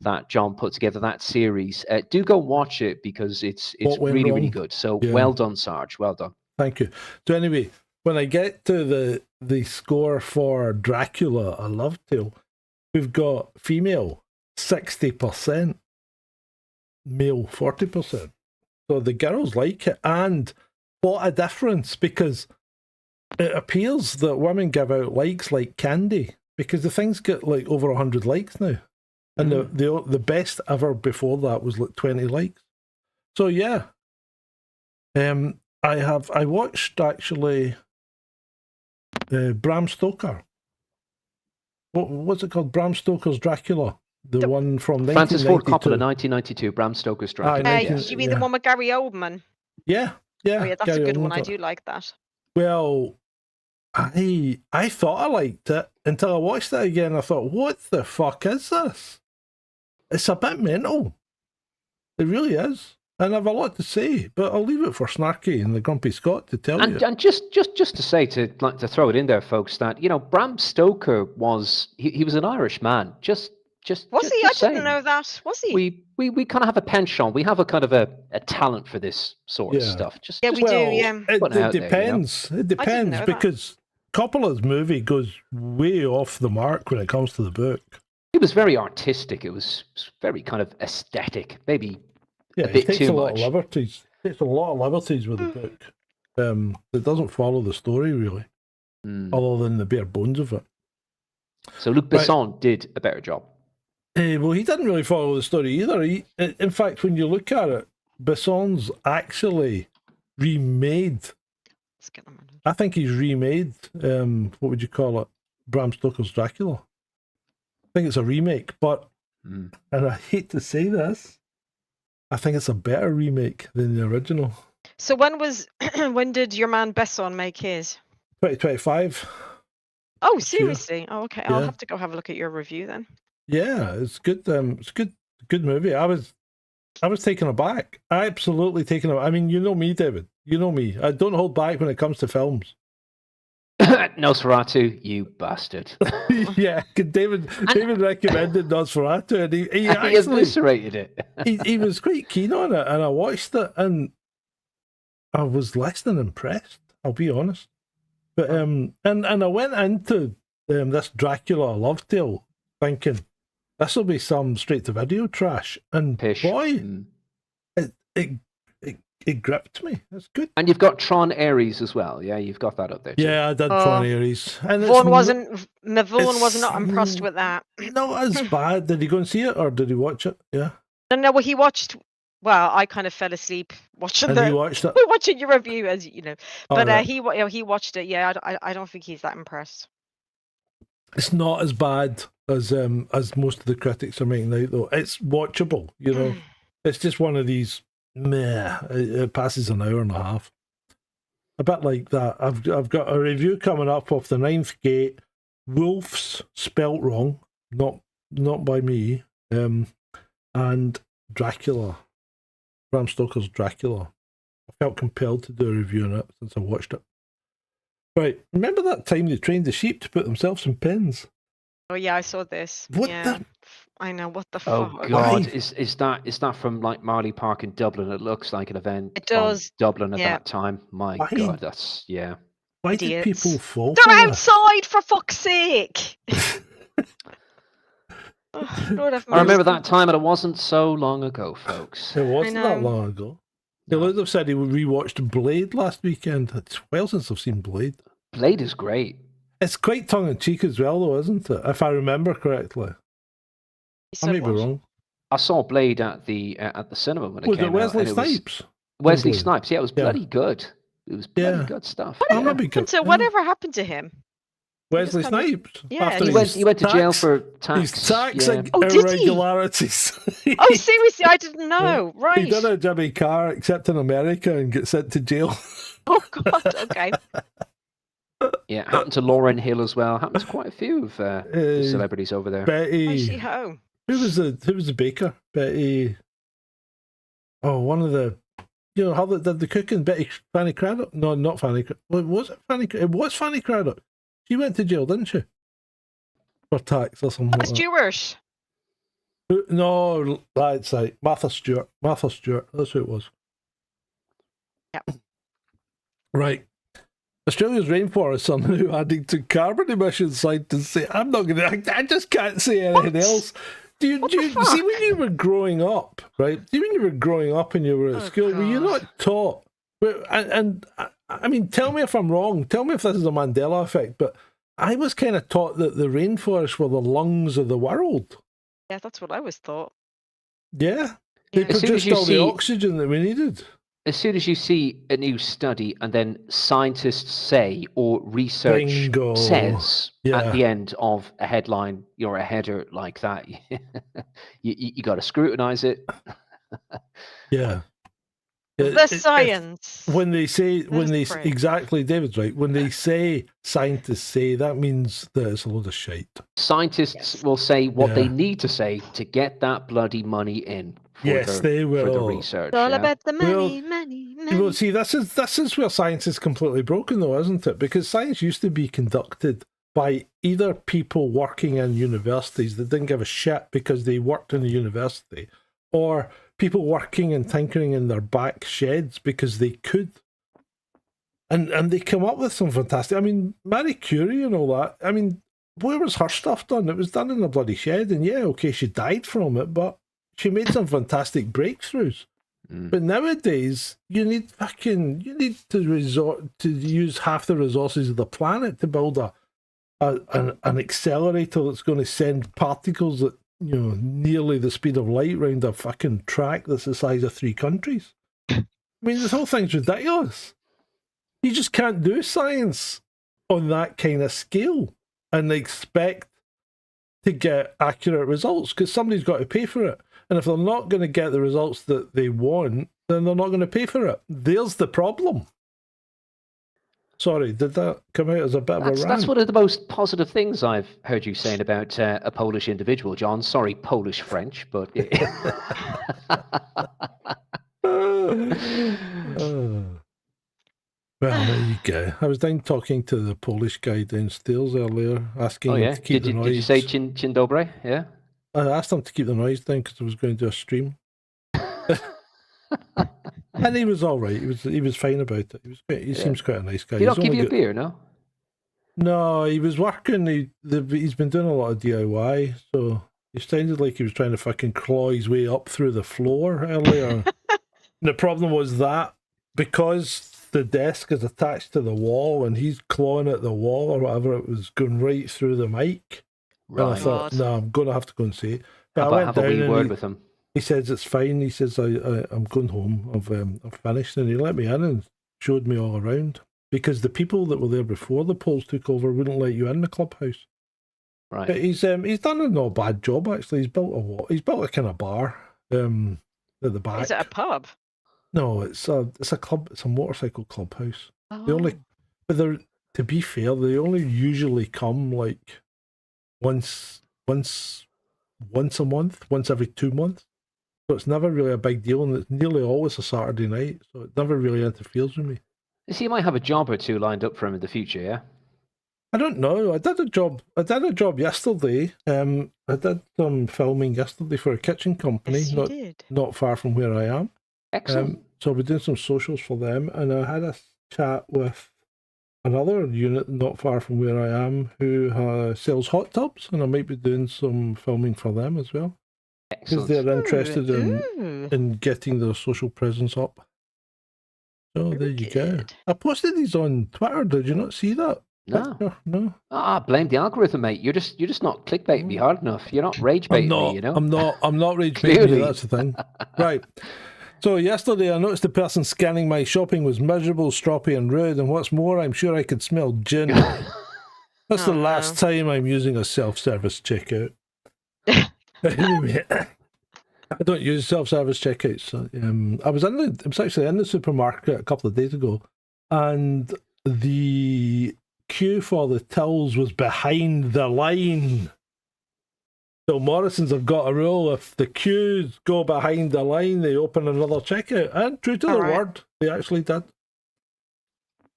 that John put together, that series, do go watch it because it's What went really, really wrong? good. So Yeah. well done, Sarge. Well done. Thank you. So anyway, when I get to the score for Dracula, a love tale, we've got female 60%, male 40%. So the girls like it, and what a difference, because it appears that women give out likes like candy, because the thing's got like over 100 likes now, and the best ever before that was like 20 likes. So yeah, I watched actually Bram Stoker. What's it called? Bram Stoker's Dracula. The one from Francis Ford 1992. Coppola, 1992, Bram Stoker's Dracula. 19 you mean the one with Gary Oldman? Yeah, yeah. Oh yeah, that's Gary a good one. Oldman. I do like that. Well, I thought I liked it until I watched it again. I thought, what the fuck is this? It's a bit mental. It really is. And I have a lot to say, but I'll leave it for Snarky and the Grumpy Scott to tell you. And just to say, to throw it in there, folks, that Bram Stoker was he was an Irish man. Was just he? I saying. didn't know that. Was he? We kind of have a penchant. We have a kind of a talent for this sort of stuff. We do. Yeah. It depends. There, It depends because Coppola's movie goes way off the mark when it comes to the book. It was very artistic. It was very kind of aesthetic. Maybe Yeah, a bit takes too a lot much. of liberties. Takes a lot of liberties with the book. It doesn't follow the story really, other than the bare bones of it. So Luc Besson did a better job. Well, he didn't really follow the story either. In fact, when you look at it, Besson's actually remade. I think he's remade. What would you call it? Bram Stoker's Dracula. I think it's a remake, but and I hate to say this, I think it's a better remake than the original. So when did your man Besson make his? 2025. Oh, seriously? Oh, okay. I'll Yeah. have to go have a look at your review then. Yeah, it's good. It's good movie. I was taken aback. Absolutely taken aback. I mean, you know me, David. You know me. I don't hold back when it comes to films. Nosferatu, you bastard. Yeah, David recommended Nosferatu, and he He actually eviscerated it. he was quite keen on it, and I watched it, and I was less than impressed. I'll be honest. But and I went into this Dracula love tale thinking this will be some straight to video trash, and Pish. boy, it gripped me. It's good. And you've got Tron Ares as well. Yeah, you've got that up there too. Yeah, I did Tron Ares, and Vaughan was not impressed with that. Not as bad. Did he go and see it, or did he watch it? Yeah. No. Well, he watched. Well, I kind of fell asleep watching He watched it. watching your review, as you know. But right. he watched it. Yeah, I don't think he's that impressed. It's not as bad as most of the critics are making out, though. It's watchable, It's just one of these meh. It passes an hour and a half. A bit like that. I've got a review coming up of The Ninth Gate. Wolves spelt wrong, not by me. And Dracula, Bram Stoker's Dracula. I felt compelled to do a review on it since I watched it. Right, remember that time they trained the sheep to put themselves in pens? Oh yeah, I saw this. What yeah. the? I know, what the Oh fuck. God, is that from like Marley Park in Dublin? It looks like an event. It does. From Dublin at that time. My Why? God, that's yeah. Why Idiots. did people fall They're for this? outside, for fuck's sake. Oh, Lord have I remember mercy. that time, and it wasn't so long ago, folks. It wasn't that know. long ago. Elizabeth said he rewatched Blade last weekend. It's a while since I've seen Blade. Blade is great. It's quite tongue-in-cheek as well, though, isn't it? If I remember correctly. So I may be what? wrong. I saw Blade at the cinema when it Was came it Wesley out. and it was Snipes? Wesley Blade? Snipes. Yeah, it was Yeah. bloody good. It was bloody Yeah. good stuff. I remember Whatever happened to him? Wesley just kind of- Snipes. Yeah, after He his went to jail tax- for tax. his tax yeah. Oh, did he? irregularities. Oh, seriously, I didn't know. Right. He did a Jimmy Carr, except in America, and get sent to jail. Oh God. Okay. Yeah, happened to Lauren Hill as well. Happened to quite a few of the celebrities over there. Why is she Betty. home? Who was the baker? Betty. Oh, one of the. How they did the cooking. Fanny Craddock. No, not Fanny. Was it Fanny? It was Fanny Craddock. She went to jail, didn't she? For tax or something. That's like that. Stewart. No, that's right. Martha Stewart. Martha Stewart. That's who it was. Yep. Right. Australia's rainforests are now adding to carbon emissions. Scientists say, I'm not going to. I just can't say anything else. Do you see when you were growing up, right? See when you were growing up and you were at school, were you God. not taught? And I mean, tell me if I'm wrong. Tell me if this is a Mandela effect. But I was kind of taught that the rainforests were the lungs of the world. Yeah, that's what I always thought. Yeah, they Yeah. As soon as produced you all see- the oxygen that we needed. as soon as you see a new study and then scientists say or research Bingo. says Yeah. at the end of a headline, you're a header like that, you got to scrutinize it. Yeah. The science. When they say, pray. exactly, David's right. When they say scientists say, that means that it's a load of shite. Scientists will say what they Yeah. need to say to get that bloody money in for Yes, they for the will. research. It's all yeah? about the money, Well, money. Well, see, this is where science is completely broken, though, isn't it? Because science used to be conducted by either people working in universities that didn't give a shit because they worked in a university, or people working and tinkering in their back sheds because they could. And they come up with some fantastic... I mean, Marie Curie and all that, I mean, where was her stuff done? It was done in a bloody shed, and yeah, okay, she died from it, but she made some fantastic breakthroughs. But nowadays, you need to resort to use half the resources of the planet to build an accelerator that's going to send particles at nearly the speed of light round a fucking track that's the size of 3 countries. I mean, this whole thing's ridiculous. You just can't do science on that kind of scale and expect to get accurate results, because somebody's got to pay for it. And if they're not going to get the results that they want, then they're not going to pay for it. There's the problem. Sorry, did that come out as a bit of a rant? That's one of the most positive things I've heard you saying about a Polish individual, John. Sorry, Polish French, but... Well, there you go. I was down talking to the Polish guy downstairs earlier, asking him to keep the noise. Did you say Dzień dobry? Yeah? I asked him to keep the noise down because I was going to do a stream. And he was all right. He was fine about it. He seems quite a nice guy. Did he not give you a beer, no? No, he was working. He's been doing a lot of DIY, so he sounded like he was trying to fucking claw his way up through the floor earlier. And the problem was that because the desk is attached to the wall and he's clawing at the wall or whatever, it was going right through the mic. Right. And I thought, no, I'm going to have to go and see it. But I went down and word with him. He says it's fine. He says I'm going home. I've finished, and he let me in and showed me all around, because the people that were there before the Poles took over wouldn't let you in the clubhouse. Right. But he's done a not bad job actually. He's built a kind of bar at the back. Is it a pub? No, it's a club. It's a motorcycle clubhouse. Oh. To be fair, they only usually come like once a month, once every 2 months. So it's never really a big deal, and it's nearly always a Saturday night, so it never really interferes with me. You see, you might have a job or two lined up for him in the future, yeah? I don't know. I did a job yesterday. I did some filming yesterday for a kitchen company, not far from where I am. Excellent. So we're doing some socials for them, and I had a chat with another unit not far from where I am who sells hot tubs, and I might be doing some filming for them as well. Because they're interested in getting their social presence up. So there you go. I posted these on Twitter. Did you not see that? No. Blame the algorithm, mate. You're just not clickbaiting me hard enough. You're not rage baiting me, you know. I'm not rage baiting you. That's the thing. Right. So yesterday I noticed the person scanning my shopping was miserable, stroppy and rude, and what's more, I'm sure I could smell gin. That's the last time I'm using a self-service checkout. Anyway, I don't use self-service checkouts. So, I was actually in the supermarket a couple of days ago, and the queue for the tills was behind the line. So Morrison's have got a rule: if the queues go behind the line, they open another checkout. And true to their word, they actually did.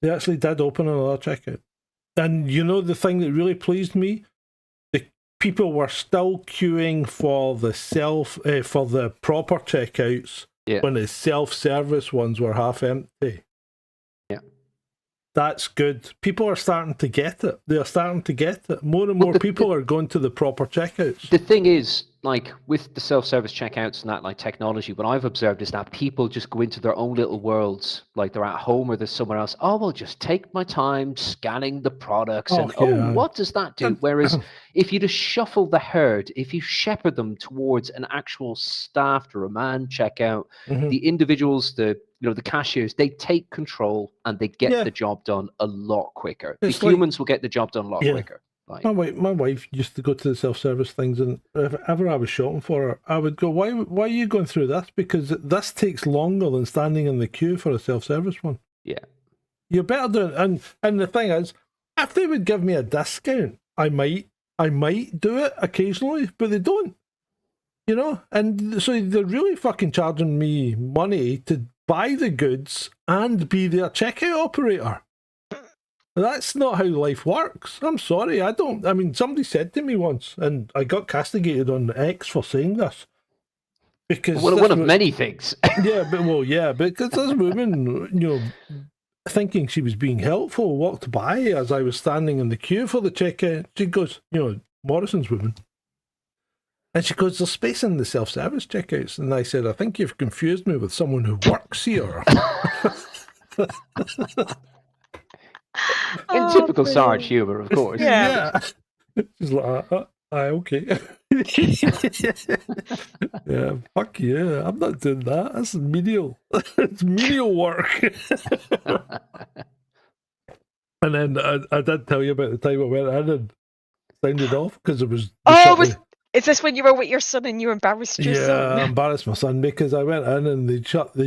They actually did open another checkout. And you know the thing that really pleased me? The people were still queuing for the proper checkouts when the self-service ones were half empty. Yeah. That's good. People are starting to get it. They are starting to get it. More and more people are going to the proper checkouts. The thing is, like with the self-service checkouts and that like technology, what I've observed is that people just go into their own little worlds, like they're at home or there's somewhere else. Oh, I'll just take my time scanning the products and what does that do? Whereas if you just shuffle the herd, if you shepherd them towards an actual staffed or a manned checkout, the individuals, the cashiers, they take control and they get the job done a lot quicker. The humans will get the job done a lot quicker. Like, my wife used to go to the self-service things, and if ever I was shopping for her, I would go, why are you going through this? Because this takes longer than standing in the queue for a self-service one. Yeah. You're better doing, and the thing is, if they would give me a discount, I might do it occasionally, but they don't. You know? And so they're really fucking charging me money to buy the goods and be their checkout operator. That's not how life works. I'm sorry, somebody said to me once, and I got castigated on X for saying this. Because one of many things. because this woman, thinking she was being helpful, walked by as I was standing in the queue for the checkout. She goes, Morrison's woman. And she goes, there's space in the self-service checkouts. And I said, I think you've confused me with someone who works here. In typical Sarge humor, of course. Yeah. She's like, okay. Yeah, fuck yeah. I'm not doing that. That's menial. It's menial work. And then I did tell you about the time I went in and signed it off because it was... Is this when you were with your son and you embarrassed your son? Yeah, I embarrassed my son because I went in and they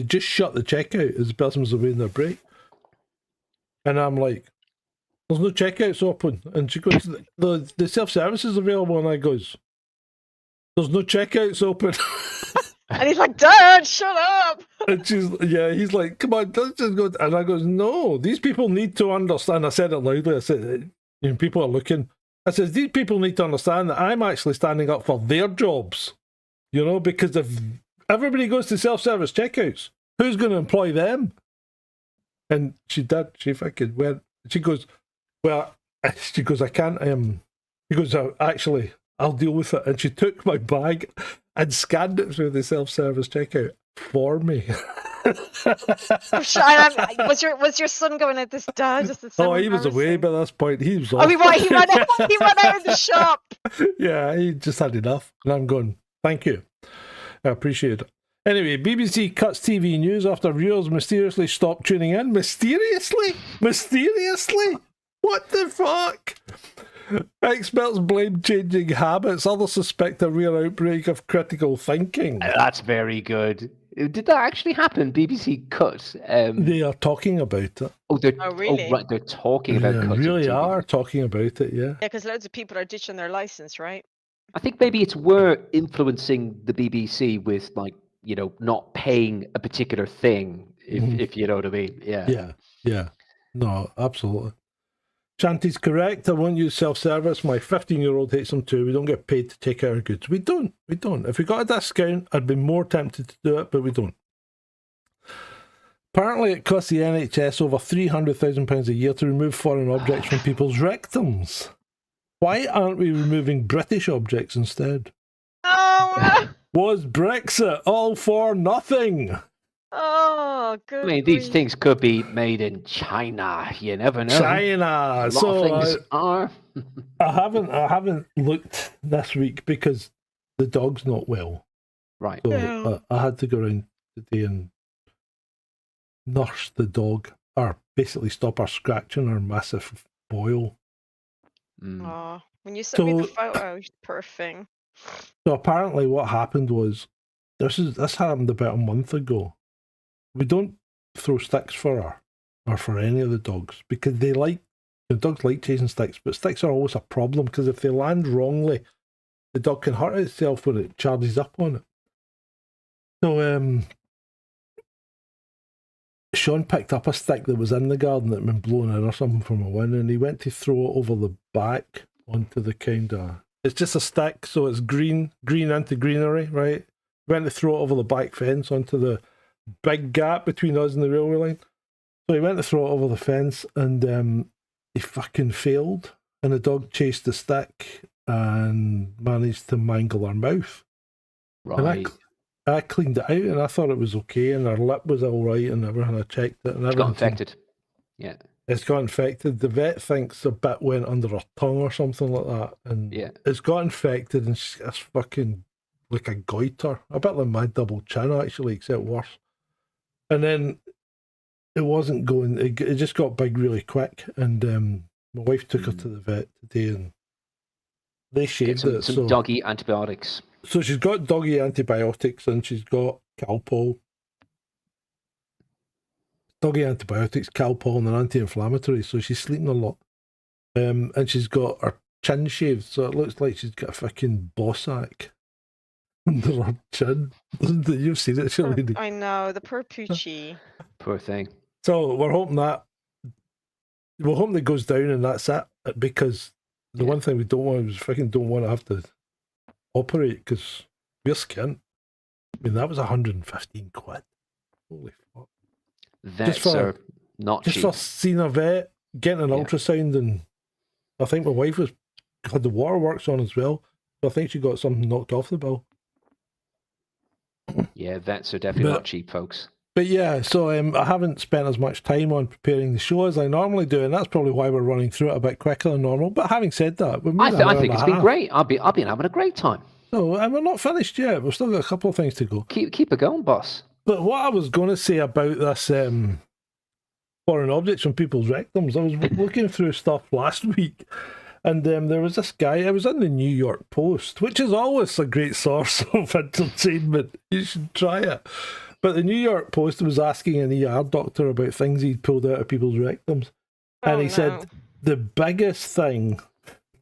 just shut the checkout as the person was away in their break. And I'm like, there's no checkouts open. And she goes, the self-service is available. And I goes, there's no checkouts open. And he's like, Dad, shut up. And he's like, come on, let's just go. And I goes, no, these people need to understand. I said it loudly. I said, people are looking. I said, these people need to understand that I'm actually standing up for their jobs. Because if everybody goes to self-service checkouts, who's going to employ them? And she did. She fucking went. She goes, I can't. She goes, actually, I'll deal with it. And she took my bag and scanned it through the self-service checkout for me. Was your son going at this, Dad? He was away by this point. He was off. Oh, he ran out of the shop. Yeah, he just had enough. And I'm going, thank you. I appreciate it. Anyway, BBC cuts TV news after viewers mysteriously stopped tuning in. Mysteriously? What the fuck? Experts blame changing habits. Others suspect a real outbreak of critical thinking. That's very good. Did that actually happen? BBC cut. They are talking about it. Oh, really? Oh, right, they're talking about cutting. They really are talking about it, yeah. Yeah, because loads of people are ditching their license, right? I think maybe it's we're influencing the BBC with, not paying a particular thing, if you know what I mean. Yeah. No, absolutely. Shanty's correct. I won't use self-service. My 15-year-old hates them too. We don't get paid to take our goods. We don't. If we got a discount, I'd be more tempted to do it, but we don't. Apparently, it costs the NHS over £300,000 a year to remove foreign objects from people's rectums. Why aren't we removing British objects instead? Oh! Was Brexit all for nothing? Oh, good. I mean, these things could be made in China. You never know. China. I haven't looked this week because the dog's not well. Right. So I had to go around today and nurse the dog, or basically stop her scratching her massive boil. Oh, when you sent me the photo, poor thing. So apparently, what happened was this happened about a month ago. We don't throw sticks for her or for any of the dogs because the dogs like chasing sticks, but sticks are always a problem because if they land wrongly, the dog can hurt itself when it charges up on it. So Sean picked up a stick that was in the garden that had been blown in or something from a wind, and he went to throw it over the back onto the it's just a stick, so it's green into greenery, right? Went to throw it over the back fence onto the big gap between us and the railway line. So he went to throw it over the fence, and he fucking failed, and the dog chased the stick and managed to mangle her mouth. Right. I cleaned it out and I thought it was okay, and her lip was all right and everything. I checked it and She everything. got infected. Yeah. It's got infected. The vet thinks a bit went under her tongue or something like that, and Yeah. it's got infected, and she's got fucking like a goiter, a bit like my double chin actually, except worse. And then it wasn't going. It just got big really quick, and my wife took her to the vet today, and they Get shaved some, it. some doggy antibiotics. So she's got doggy antibiotics, and she's got Calpol. Doggy antibiotics, Calpol, and an anti-inflammatory. So she's sleeping a lot. And she's got her chin shaved, so it looks like she's got a fucking bossack under her chin. Doesn't it? You've seen it, surely. I know, the poor Poochie. Poor thing. So we're hoping that it goes down and that's it. Because the one thing we don't want is fucking don't want to have to operate because we're skint. I mean, that was 115 quid. Holy fuck. Vets are not cheap. Just for seeing a vet, getting an ultrasound, and I think my wife had the waterworks on as well. So I think she got something knocked off the bill. Yeah, vets are definitely not cheap, folks. But yeah, so I haven't spent as much time on preparing the show as I normally do, and that's probably why we're running through it a bit quicker than normal. But having said that, I think it's been great. I've been having a great time. So, and we're not finished yet. We've still got a couple of things to go. Keep it going, boss. But what I was going to say about this foreign objects from people's rectums, I was looking through stuff last week, and there was this guy. I was in the New York Post, which is always a great source of entertainment. You should try it. But the New York Post was asking an ER doctor about things he'd pulled out of people's rectums, and he said the biggest thing,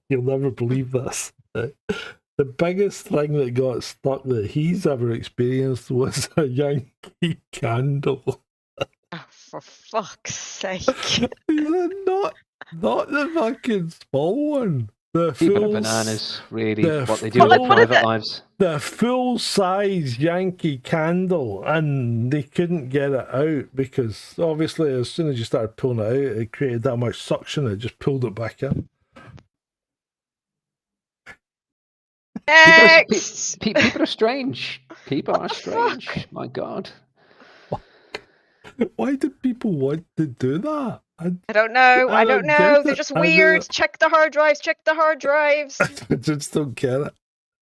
you'll never believe this, the biggest thing that got stuck that he's ever experienced was a Yankee candle. Oh, for fuck's sake. He said, not the fucking small one. The People are bananas, really, what they do in their private lives. The full-size Yankee candle, and they couldn't get it out because obviously as soon as you started pulling it out, it created that much suction, it just pulled it back in. Next! People are strange. People are strange. My God. Why did people want to do that? I don't know. I don't know. They're just weird. Check the hard drives. Check the hard drives. I just don't get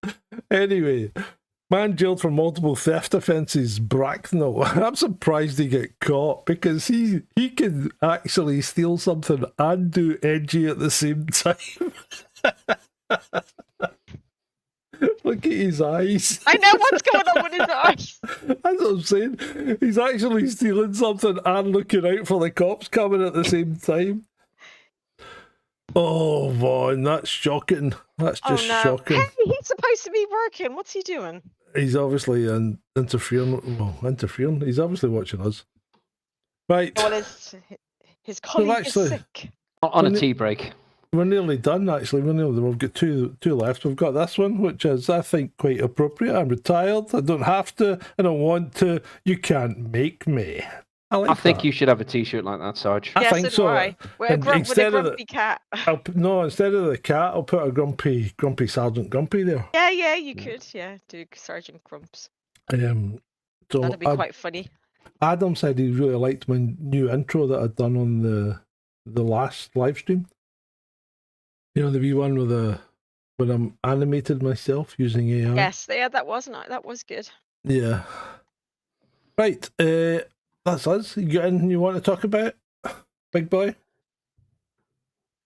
it. Anyway, man jailed for multiple theft offences, Bracknell. I'm surprised he got caught because he can actually steal something and do edgy at the same time. Look at his eyes. I know what's going on with his eyes. That's what I'm saying. He's actually stealing something and looking out for the cops coming at the same time. Oh, Vaughn, that's shocking. That's just shocking. Hey, he's supposed to be working. What's he doing? He's obviously interfering. Well, interfering. He's obviously watching us. Right. Well, his colleague is sick. On a tea break. We're nearly done, actually. We've got two left. We've got this one, which is, I think, quite appropriate. I'm retired. I don't have to. I don't want to. You can't make me. I think you should have a T-shirt like that, Sarge. I think so. With a grumpy cat. Instead of the cat, I'll put a grumpy Sergeant Grumpy there. Yeah, you could. Yeah, do Sergeant Grumps. So that'd be quite funny. Adam said he really liked my new intro that I'd done on the last live stream. You know, the wee one with when I'm animated myself using AI. Yes, that was good. Yeah. Right, that's us. You got anything you want to talk about, big boy?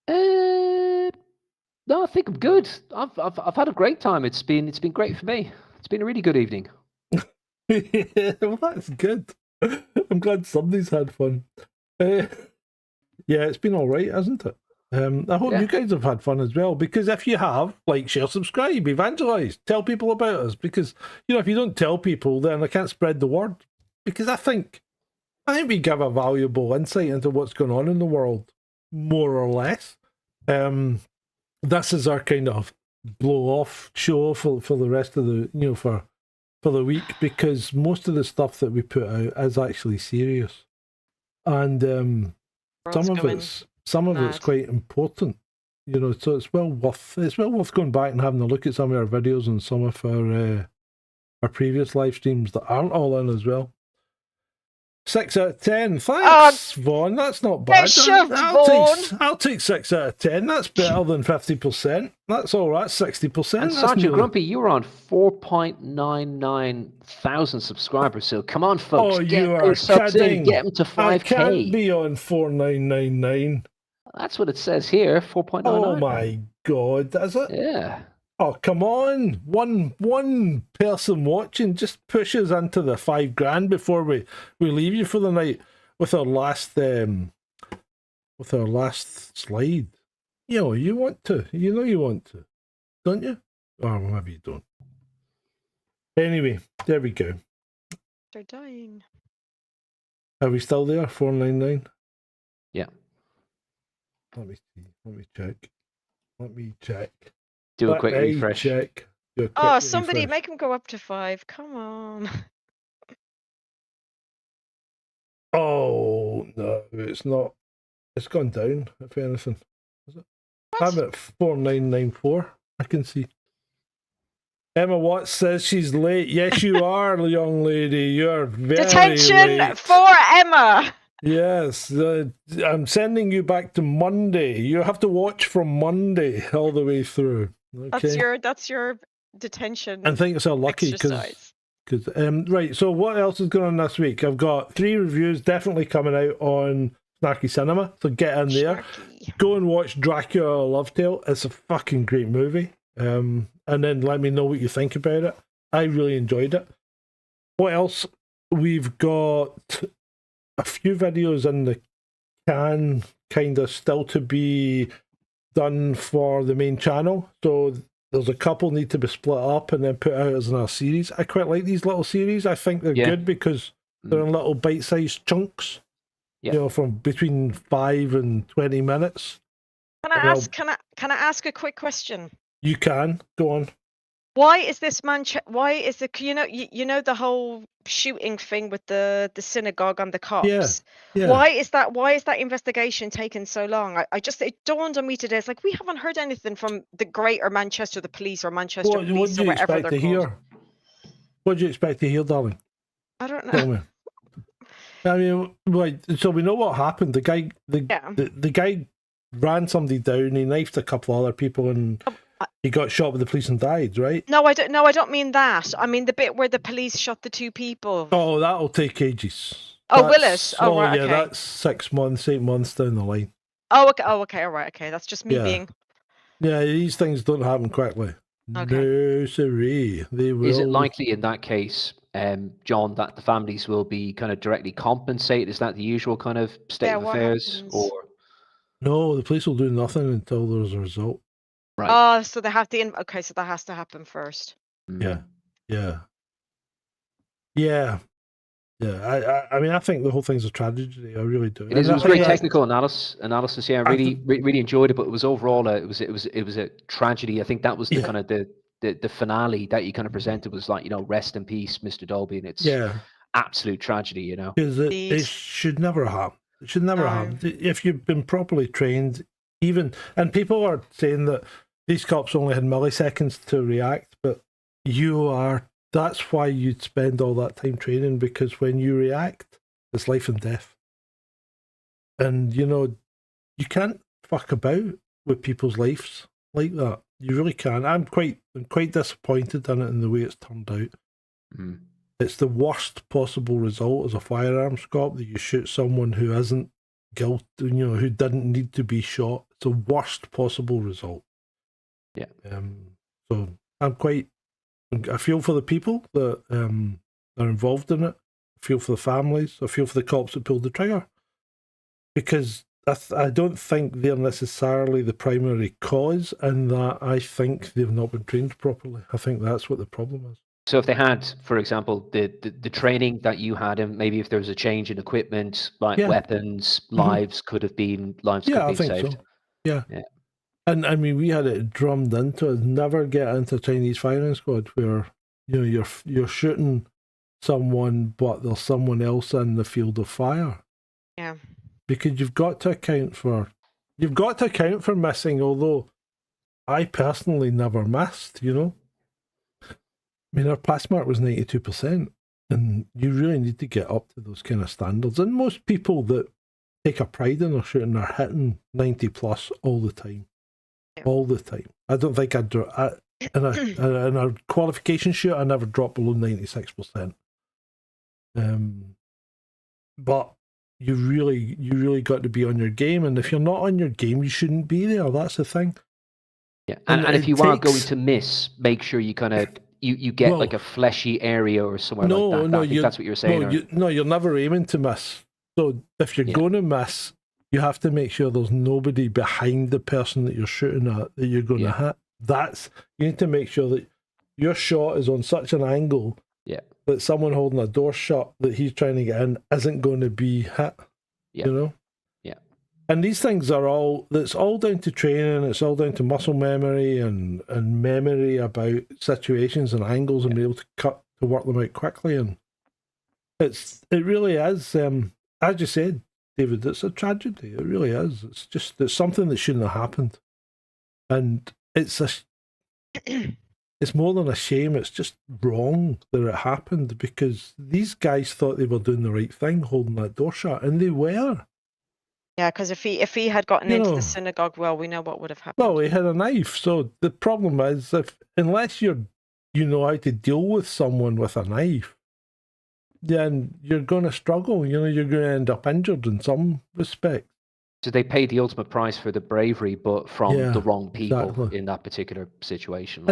No, I think I'm good. I've had a great time. It's been great for me. It's been a really good evening. Well, that's good. I'm glad somebody's had fun. Yeah, it's been all right, hasn't it? I hope you guys have had fun as well, because if you have, like, share, subscribe, evangelize, tell people about us, because, you know, if you don't tell people, then I can't spread the word, because I think we give a valuable insight into what's going on in the world, more or less. This is our kind of blow-off show for the rest of the, you know, for the week, because most of the stuff that we put out is actually serious, and some of it's quite important, you know. So it's well worth going back and having a look at some of our videos and some of our our previous live streams that aren't all in as well. 6 out of 10. Thanks, Vaughn. That's not bad. Get shoved, Vaughn. I'll take 6 out of 10. That's better than 50%. That's all right. 60%. And That's Sergeant nearly... Grumpy, you were on 4.99 thousand subscribers. So come on, folks. Oh, get you are those subs in, kidding. get them to 5K. I can't be on 4,999. That's what it says here. 4.99. Oh my God, is it? Yeah. Oh, come on. One person watching just pushes into the $5,000 before we leave you for the night with our last slide. You know, you want to. You know you want to. Don't you? Or maybe you don't. Anyway, there we go. They're dying. Are we still there? 499? Yeah. Let me see. Let me check. Do a quick refresh. Check. Do a quick Oh, somebody refresh. make him go up to 5. Come on. Oh no, it's not. It's gone down. If anything, is it? I'm at 4,994. I can see. Emma Watts says she's late. Yes, you are, young lady. You're very Detention late. for Emma. Yes, I'm sending you back to Monday. You have to watch from Monday all the way through. Okay. That's your detention. I think it's a lucky exercise. because right. So what else is going on this week? I've got 3 reviews definitely coming out on Snarky Cinema. So get in there. Snarky. Go and watch Dracula: A Love Tale. It's a fucking great movie. And then let me know what you think about it. I really enjoyed it. What else? We've got a few videos in the can, kind of still to be done for the main channel. So there's a couple need to be split up and then put out as another series. I quite like these little series. I think they're good because they're in little bite-sized chunks. Yeah. You know, from between 5 and 20 minutes. Can I ask a quick question? You can go on. Why is this man? Why is the you know the whole shooting thing with the synagogue and the cops? Yeah. Why is that investigation taking so long? It dawned on me today. It's like we haven't heard anything from the Greater Manchester, the police, or Manchester What Police, do or you whatever expect they're to called. hear? What do you expect to hear, darling? I don't know. Tell me. I mean, right. So we know what happened. The guy ran somebody down. He knifed a couple of other people, and he got shot with the police and died. Right? No, I don't. No, I don't mean that. I mean the bit where the police shot the 2 people. Oh, that'll take ages. Oh, will it? Oh, right. Yeah, Okay. that's 6 months, 8 months down the line. Oh, okay. Oh, okay. All right. Okay. That's just me Yeah. being. Yeah, these things don't happen quickly. Okay. No, sirree. They will. Is it likely in that case, John, that the families will be kind of directly compensated? Is that the usual kind of state of what affairs? happens? Or No, the police will do nothing until there's a result. right? Oh, so they have to. Okay, so that has to happen first. Yeah. I mean, I think the whole thing's a tragedy. I really do. It is. It And was I very think technical analysis. Yeah, I really enjoyed it. But it was overall, it was a tragedy. I think that was the kind of the finale that you kind of presented was like, rest in peace, Mr. Dolby, and it's absolute tragedy. Because it should never happen. It should never happen. If you've been properly trained, and people are saying that these cops only had milliseconds to react, but that's why you'd spend all that time training, because when you react, it's life and death. And, you can't fuck about with people's lives like that. You really can. I'm quite disappointed in it in the way it's turned out. Mm. It's the worst possible result as a firearms cop that you shoot someone who isn't guilty, who didn't need to be shot. It's the worst possible result. Yeah. So I feel for the people that are involved in it. I feel for the families. I feel for the cops that pulled the trigger. Because I don't think they're necessarily the primary cause, and that I think they've not been trained properly. I think that's what the problem is. So if they had, for example, the training that you had, and maybe if there was a change in equipment, like weapons, lives could have been saved. I think so. Yeah. And I mean, we had it drummed into us. Never get into Chinese firing squad where you're shooting someone, but there's someone else in the field of fire. Yeah. Because you've got to account for missing. Although I personally never missed. I mean, our pass mark was 92%, and you really need to get up to those kind of standards. And most people that take a pride in their shooting are hitting 90 plus all the time. Yeah. All the time. I don't think in a qualification shoot, I never dropped below 96%. But you really got to be on your game, and if you're not on your game, you shouldn't be there. That's the thing. Yeah, and if you are going to miss, make sure you kind of you get like a fleshy area or somewhere like that. I think that's what you're saying. You're never aiming to miss. So if you're going to miss, you have to make sure there's nobody behind the person that you're shooting at that you're going to hit. You need to make sure that your shot is on such an angle that someone holding a door shut that he's trying to get in isn't going to be hit. Yeah. You know? Yeah. And these things it's all down to training, it's all down to muscle memory and memory about situations and angles and be able to work them out quickly. And it really is, as you said, David, it's a tragedy. It really is. It's something that shouldn't have happened. And it's more than a shame, it's just wrong that it happened, because these guys thought they were doing the right thing, holding that door shut, and they were. Yeah, because if he had gotten into the synagogue, well, we know what would have happened. Well, he had a knife. So the problem is, unless you know how to deal with someone with a knife, then you're going to struggle. You're going to end up injured in some respect. So they paid the ultimate price for the bravery, but from the wrong people in that particular situation.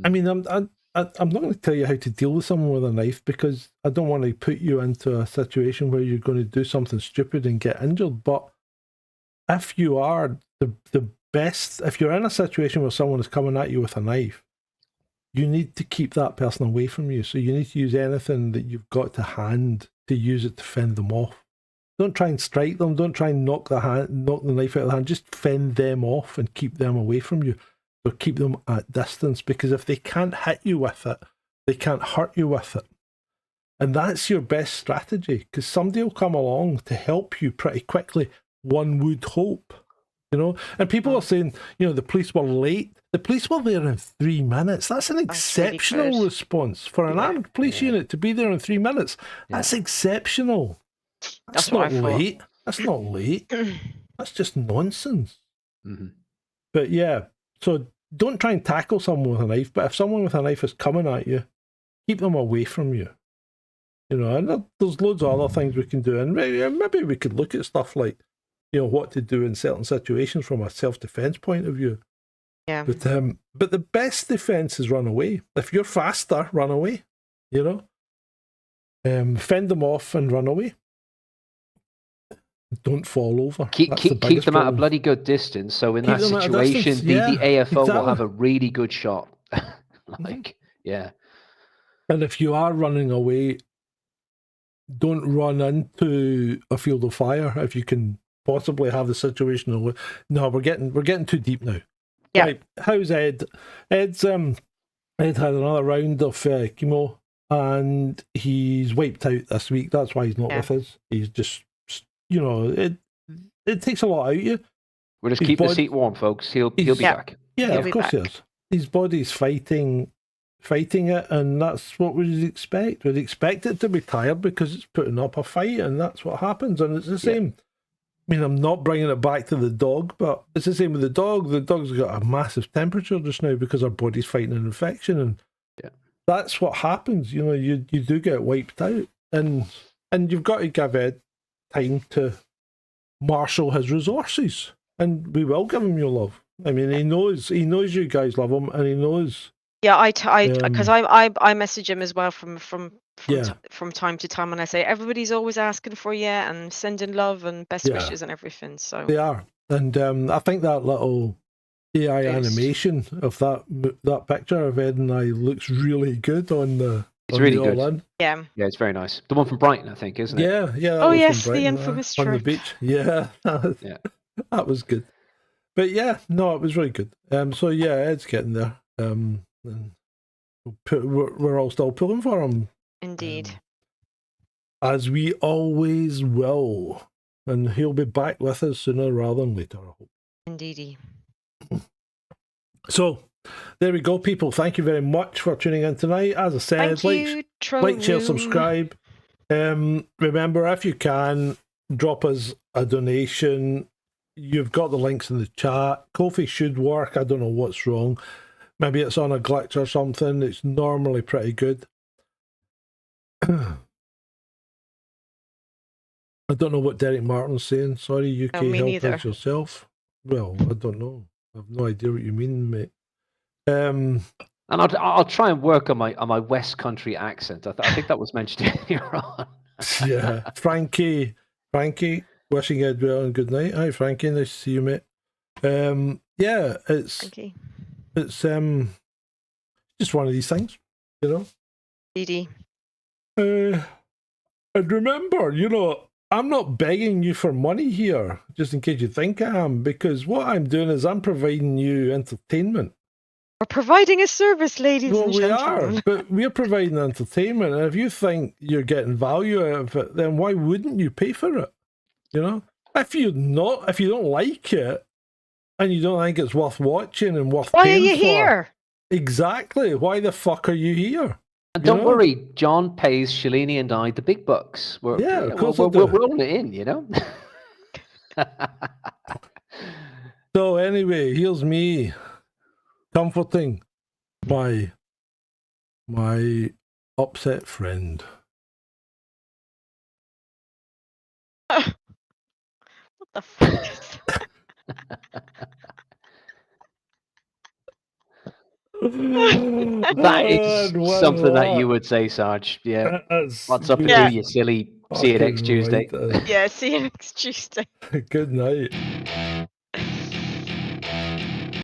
I mean, I'm not going to tell you how to deal with someone with a knife, because I don't want to put you into a situation where you're going to do something stupid and get injured. But if you are the best, if you're in a situation where someone is coming at you with a knife, you need to keep that person away from you. So you need to use anything that you've got to hand to use it to fend them off. Don't try and strike them. Don't try and knock the knife out of the hand. Just fend them off and keep them away from you. Or keep them at distance, because if they can't hit you with it, they can't hurt you with it. And that's your best strategy, because somebody will come along to help you pretty quickly, one would hope. And people are saying, the police were late. The police were there in 3 minutes. That's an exceptional response for an armed police unit to be there in 3 minutes. That's exceptional. That's not late. That's not late. That's just nonsense. Mm-hmm. But yeah, so don't try and tackle someone with a knife. But if someone with a knife is coming at you, keep them away from you. And there's loads of other things we can do. And maybe we could look at stuff like, what to do in certain situations from a self-defense point of view. Yeah. But the best defense is run away. If you're faster, run away. Fend them off and run away. Don't fall over. Keep them at a bloody good distance. So in that situation, the AFO will have a really good shot. And if you are running away, don't run into a field of fire if you can possibly have the situation away. No, we're getting too deep now. Yeah. Right, how's Ed? Ed had another round of chemo, and he's wiped out this week. That's why he's not with us. He's just, it takes a lot out of you. We'll just keep the seat warm, folks. He'll be back. Yeah, of course he is. His body's fighting it, and that's what we'd expect. We'd expect it to be tired because it's putting up a fight, and that's what happens. And it's the same. I mean, I'm not bringing it back to the dog, but it's the same with the dog. The dog's got a massive temperature just now because our body's fighting an infection, and that's what happens. You do get wiped out, and you've got to give Ed time to marshal his resources, and we will give him your love. I mean, he knows you guys love him, and he knows. Yeah, because I message him as well from time to time, and I say everybody's always asking for you and sending love and best wishes and everything. So they are, and I think that little AI animation of that picture of Ed and I looks really good on the. It's really good. In. Yeah, it's very nice. The one from Brighton, I think, isn't it? Yeah. Oh yes, the infamous on the beach. Yeah, that was good. But yeah, no, it was really good. So yeah, Ed's getting there. And we're all still pulling for him. Indeed. As we always will. And he'll be back with us sooner rather than later, I hope. Indeedy. So, there we go, people. Thank you very much for tuning in tonight. As I said, Thank you, like, share, Room. subscribe. Remember, if you can, drop us a donation. You've got the links in the chat. Ko-fi should work. I don't know what's wrong. Maybe it's on a glitch or something. It's normally pretty good. I don't know what Derek Martin's saying. Sorry, UK, me help neither. us yourself. Well, I don't know. I've no idea what you mean, mate. And I'll try and work on my West Country accent. I think that was mentioned earlier on. Yeah, Frankie, wishing you well and good night. Hi, Frankie, nice to see you, mate. Yeah, it's Frankie. it's just one of these things, you know. Dee. And remember, you know, I'm not begging you for money here, just in case you think I am, because what I'm doing is I'm providing you entertainment. We're providing a service, ladies Well, and we gentlemen. are, but we're providing entertainment, and if you think you're getting value out of it, then why wouldn't you pay for it? You know, if you don't like it, and you don't think it's worth watching and worth Why are paying you for, here? exactly, why the fuck are you here? And You don't know? worry, John pays Shalini and I the big bucks. Yeah, of course I we're do. rolling it in, you know. So anyway, here's me comforting my upset friend. What the fuck is that? That is And with something that you that, would say, Sarge. Yeah. that's What's up with Yeah. you silly? See you next fucking Tuesday. right. Yeah, see you next Tuesday. Good night.